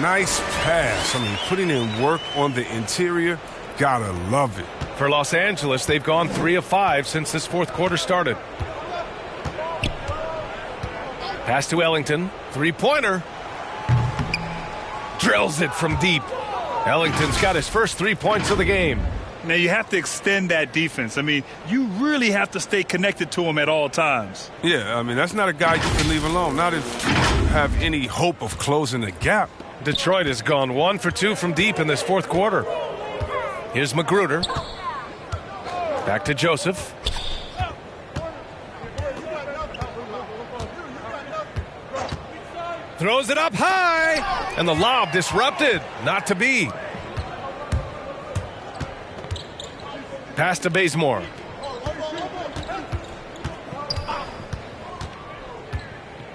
Nice pass. I mean, putting in work on the interior. Gotta love it. For Los Angeles, they've gone 3 of 5 since this fourth quarter started. Pass to Ellington. 3-pointer. Drills it from deep. Ellington's got his first 3 points of the game. Now, you have to extend that defense. I mean, you really have to stay connected to him at all times. Yeah, I mean, that's not a guy you can leave alone. Not if you have any hope of closing the gap. Detroit has gone 1 for 2 from deep in this fourth quarter. Here's Magruder. Back to Joseph. Throws it up high. And the lob disrupted. Not to be. Pass to Bazemore.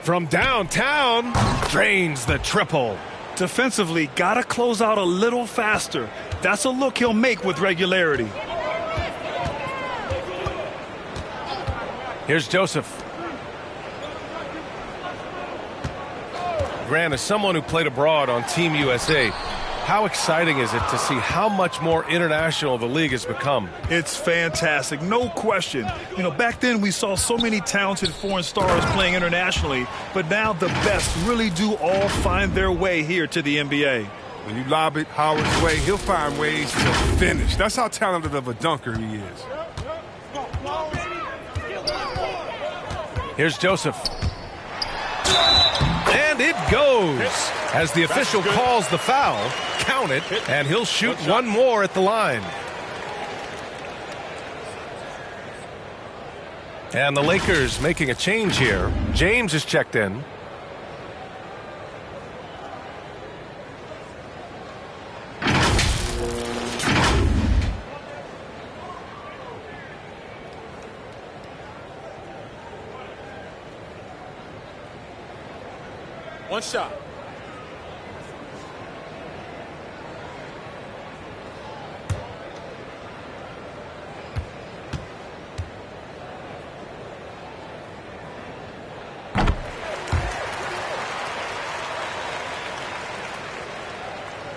From downtown. Drains the triple. Defensively, got to close out a little faster. That's a look he'll make with regularity. Here's Joseph. Grant, as someone who played abroad on Team USA, how exciting is it to see how much more international the league has become? It's fantastic, no question. You know, back then we saw so many talented foreign stars playing internationally, but now the best really do all find their way here to the NBA. When you lob it Howard's way, he'll find ways to finish. That's how talented of a dunker he is. Here's Joseph. And it goes. As the official calls the foul, count it, and he'll shoot one more at the line. And the Lakers making a change here. James is checked in. One shot.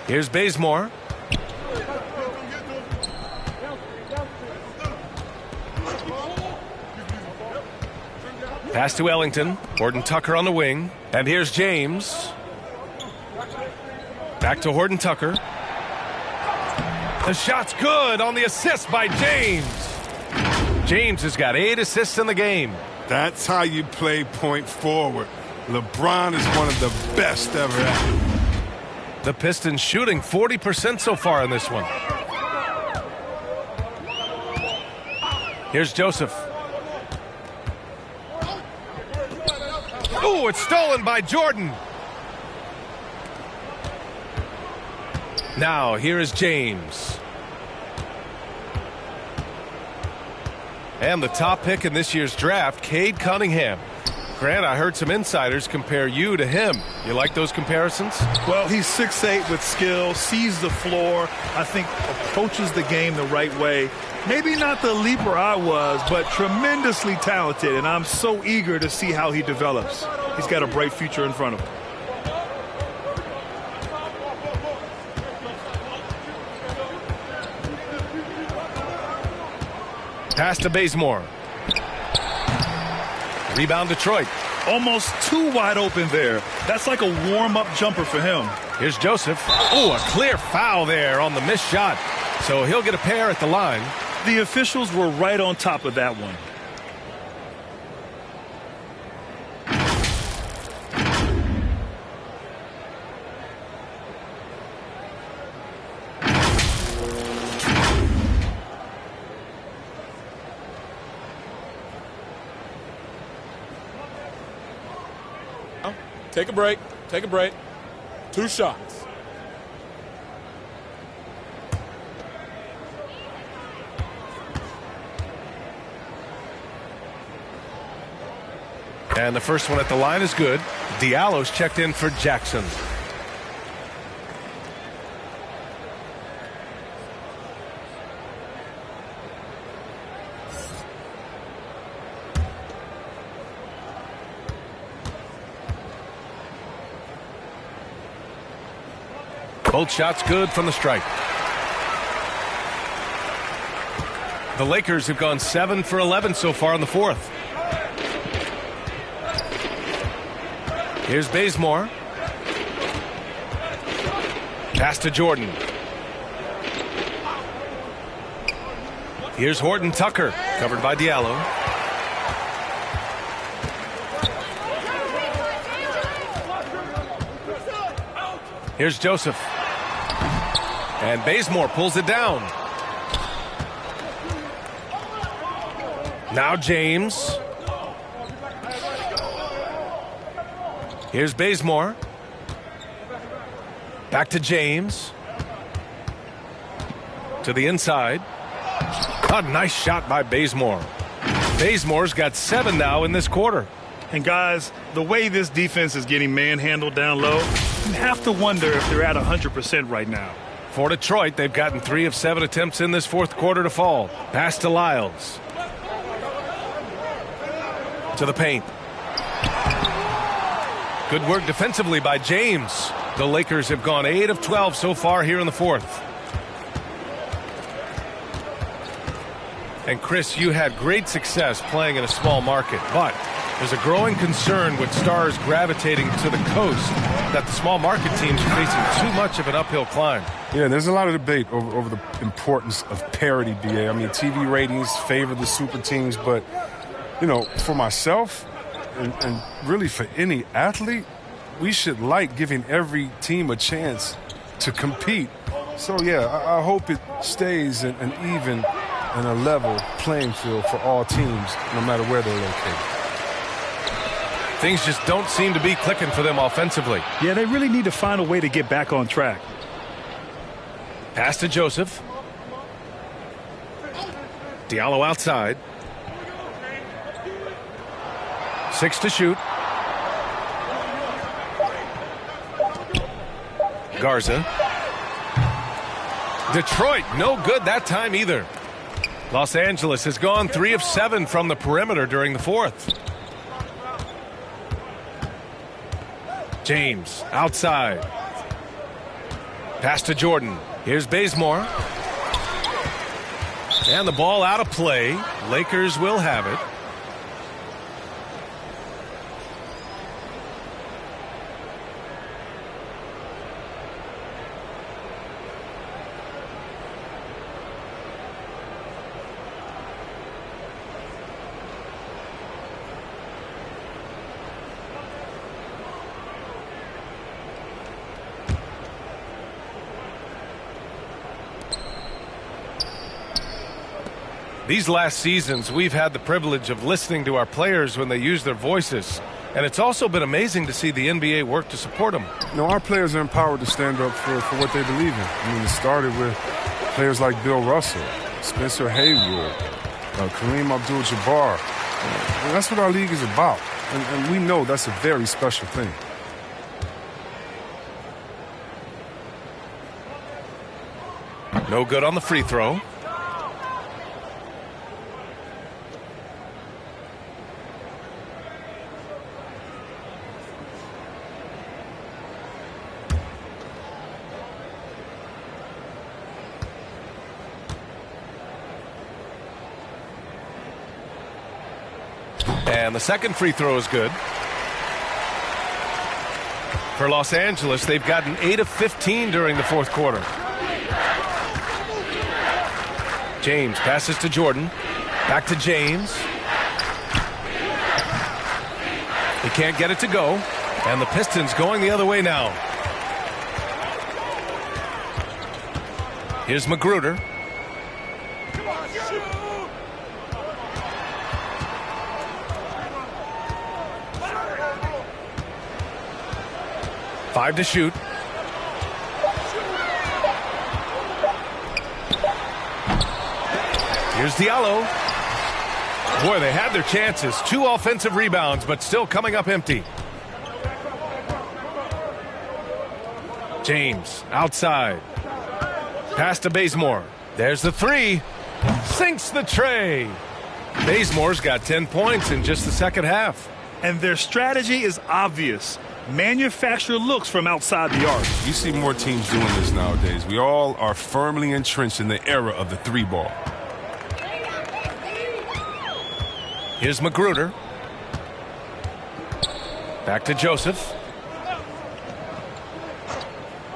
Here's Bazemore. Pass to Ellington. Horton Tucker on the wing. And here's James. Back to Horton Tucker. The shot's good on the assist by James. James has got 8 assists in the game. That's how you play point forward. LeBron is one of the best ever at it. The Pistons shooting 40% so far in this one. Here's Joseph. Ooh, it's stolen by Jordan. Now, here is James. And the top pick in this year's draft, Cade Cunningham. Grant, I heard some insiders compare you to him. You like those comparisons? Well, he's 6'8" with skill, sees the floor, I think approaches the game the right way. Maybe not the leaper I was, but tremendously talented, and I'm so eager to see how he develops. He's got a bright future in front of him. Pass to Bazemore. Rebound Detroit. Almost too wide open there. That's like a warm-up jumper for him. Here's Joseph. Oh, a clear foul there on the missed shot. So he'll get a pair at the line. The officials were right on top of that one. Take a break. Take a break. 2 shots. And the first one at the line is good. Diallo's checked in for Jackson. Both shots good from the stripe. The Lakers have gone 7 for 11 so far in the fourth. Here's Bazemore. Pass to Jordan. Here's Horton Tucker, covered by Diallo. Here's Joseph. And Bazemore pulls it down. Now James. Here's Bazemore. Back to James. To the inside. A nice shot by Bazemore. Bazemore's got 7 now in this quarter. And guys, the way this defense is getting manhandled down low, You have to wonder if they're at 100% right now. For Detroit, they've gotten 3 of 7 attempts in this fourth quarter to fall. Pass to Lyles. To the paint. Good work defensively by James. The Lakers have gone 8 of 12 so far here in the fourth. And Chris, you had great success playing in a small market, but there's a growing concern with stars gravitating to the coast that the small market teams are facing too much of an uphill climb. Yeah, there's a lot of debate over the importance of parity, BA. I mean, TV ratings favor the super teams, but, you know, for myself and really for any athlete, we should like giving every team a chance to compete. So, yeah, I hope it stays an even and a level playing field for all teams, no matter where they're located. Things just don't seem to be clicking for them offensively. Yeah, they really need to find a way to get back on track. Pass to Joseph. Diallo outside. 6 to shoot. Garza. Detroit, no good that time either. Los Angeles has gone 3 of 7 from the perimeter during the fourth. James outside. Pass to Jordan. Here's Bazemore. And the ball out of play. Lakers will have it. These last seasons, we've had the privilege of listening to our players when they use their voices. And it's also been amazing to see the NBA work to support them. You know, our players are empowered to stand up for what they believe in. I mean, it started with players like Bill Russell, Spencer Haywood, Kareem Abdul-Jabbar. And that's what our league is about. And we know that's a very special thing. No good on the free throw. And the second free throw is good. For Los Angeles, they've gotten 8 of 15 during the fourth quarter. James passes to Jordan. Back to James. He can't get it to go. And the Pistons going the other way now. Here's Magruder. Five to shoot. Here's Diallo. Boy, they had their chances. 2 offensive rebounds, but still coming up empty. James outside. Pass to Bazemore. There's the 3. Sinks the tray. Bazemore's got 10 points in just the second half. And their strategy is obvious. Manufacture looks from outside the arc. You see more teams doing this nowadays. We all are firmly entrenched in the era of the 3-ball. Here's Magruder. Back to Joseph.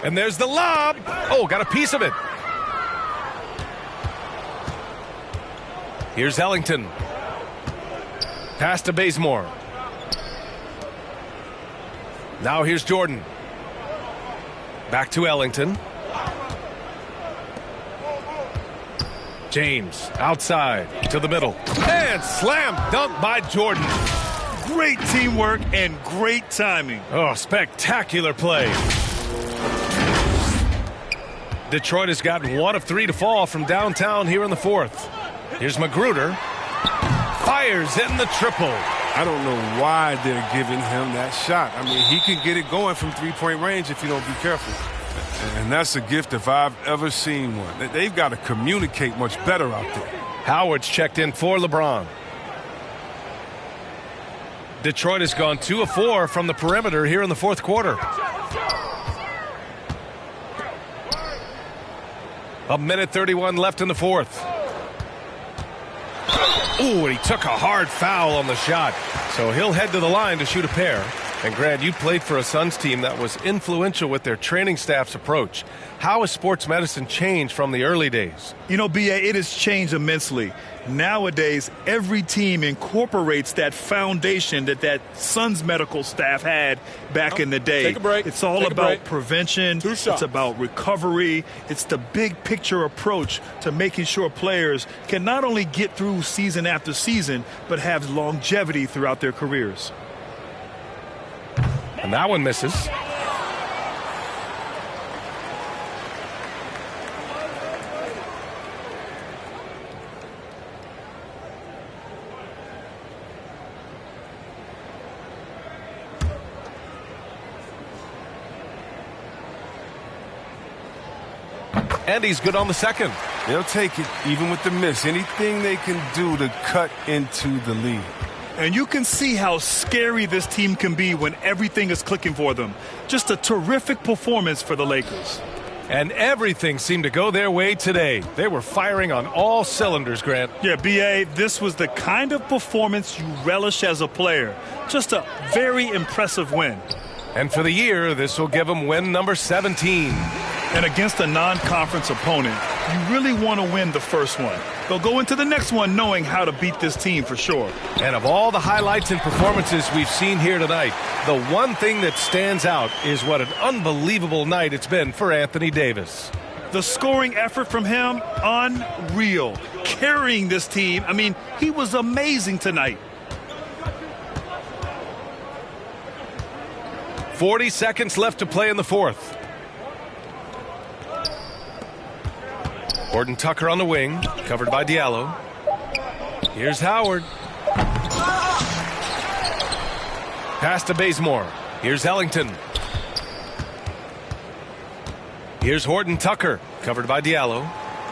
And there's the lob. Oh, got a piece of it. Here's Ellington. Pass to Bazemore. Now here's Jordan. Back to Ellington. James outside to the middle. And slam dunk by Jordan. Great teamwork and great timing. Oh, spectacular play. Detroit has gotten 1 of 3 to fall from downtown here in the fourth. Here's Magruder. Fires in the triple. I don't know why they're giving him that shot. I mean, he can get it going from three-point range if you don't be careful. And that's a gift if I've ever seen one. They've got to communicate much better out there. Howard's checked in for LeBron. Detroit has gone 2 of 4 from the perimeter here in the fourth quarter. A minute 31 left in the fourth. Ooh, and he took a hard foul on the shot. So he'll head to the line to shoot a pair. And Grant, you played for a Suns team that was influential with their training staff's approach. How has sports medicine changed from the early days? You know, B.A., it has changed immensely. Nowadays, every team incorporates that foundation that Suns medical staff had back in the day. Take a break. It's all about prevention. It's about recovery. It's the big picture approach to making sure players can not only get through season after season, but have longevity throughout their careers. And that one misses. And he's good on the second. They'll take it even with the miss. Anything they can do to cut into the lead. And you can see how scary this team can be when everything is clicking for them. Just a terrific performance for the Lakers. And everything seemed to go their way today. They were firing on all cylinders, Grant. Yeah, B.A., this was the kind of performance you relish as a player. Just a very impressive win. And for the year, this will give them win number 17. And against a non-conference opponent, you really want to win the first one. They'll go into the next one knowing how to beat this team for sure. And of all the highlights and performances we've seen here tonight, the one thing that stands out is what an unbelievable night it's been for Anthony Davis. The scoring effort from him, unreal. Carrying this team, I mean, he was amazing tonight. 40 seconds left to play in the fourth. Gordon Tucker on the wing, covered by Diallo. Here's Howard. Pass to Bazemore. Here's Ellington. Here's Horton Tucker, covered by Diallo.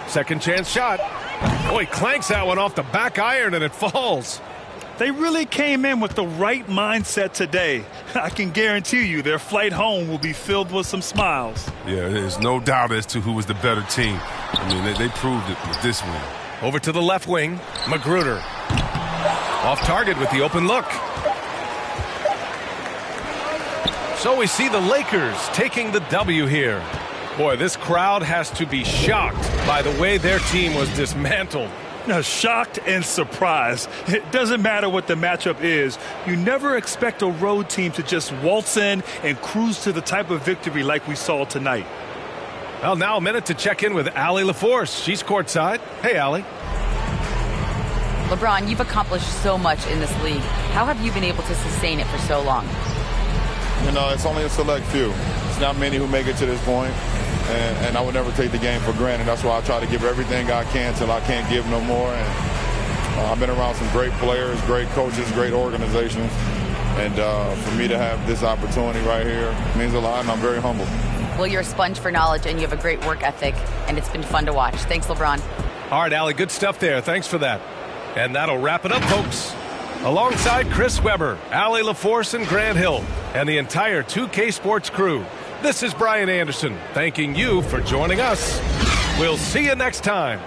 Second chance shot. Oh, he clanks that one off the back iron and it falls. They really came in with the right mindset today. I can guarantee you their flight home will be filled with some smiles. Yeah, there's no doubt as to who was the better team. I mean, they proved it with this win. Over to the left wing, Magruder. Off target with the open look. So we see the Lakers taking the W here. Boy, this crowd has to be shocked by the way their team was dismantled. Now, shocked and surprised. It doesn't matter what the matchup is. You never expect a road team to just waltz in and cruise to the type of victory like we saw tonight. Well, now a minute to check in with Allie LaForce. She's courtside. Hey, Allie. LeBron, you've accomplished so much in this league. How have you been able to sustain it for so long? You know, it's only a select few. It's not many who make it to this point. And I would never take the game for granted. That's why I try to give everything I can till I can't give no more. And I've been around some great players, great coaches, great organizations. And for me to have this opportunity right here means a lot, and I'm very humble. Well, you're a sponge for knowledge, and you have a great work ethic, and it's been fun to watch. Thanks, LeBron. All right, Allie, good stuff there. Thanks for that. And that'll wrap it up, folks. Alongside Chris Webber, Allie LaForce, and Grant Hill, and the entire 2K Sports crew, this is Brian Anderson, thanking you for joining us. We'll see you next time.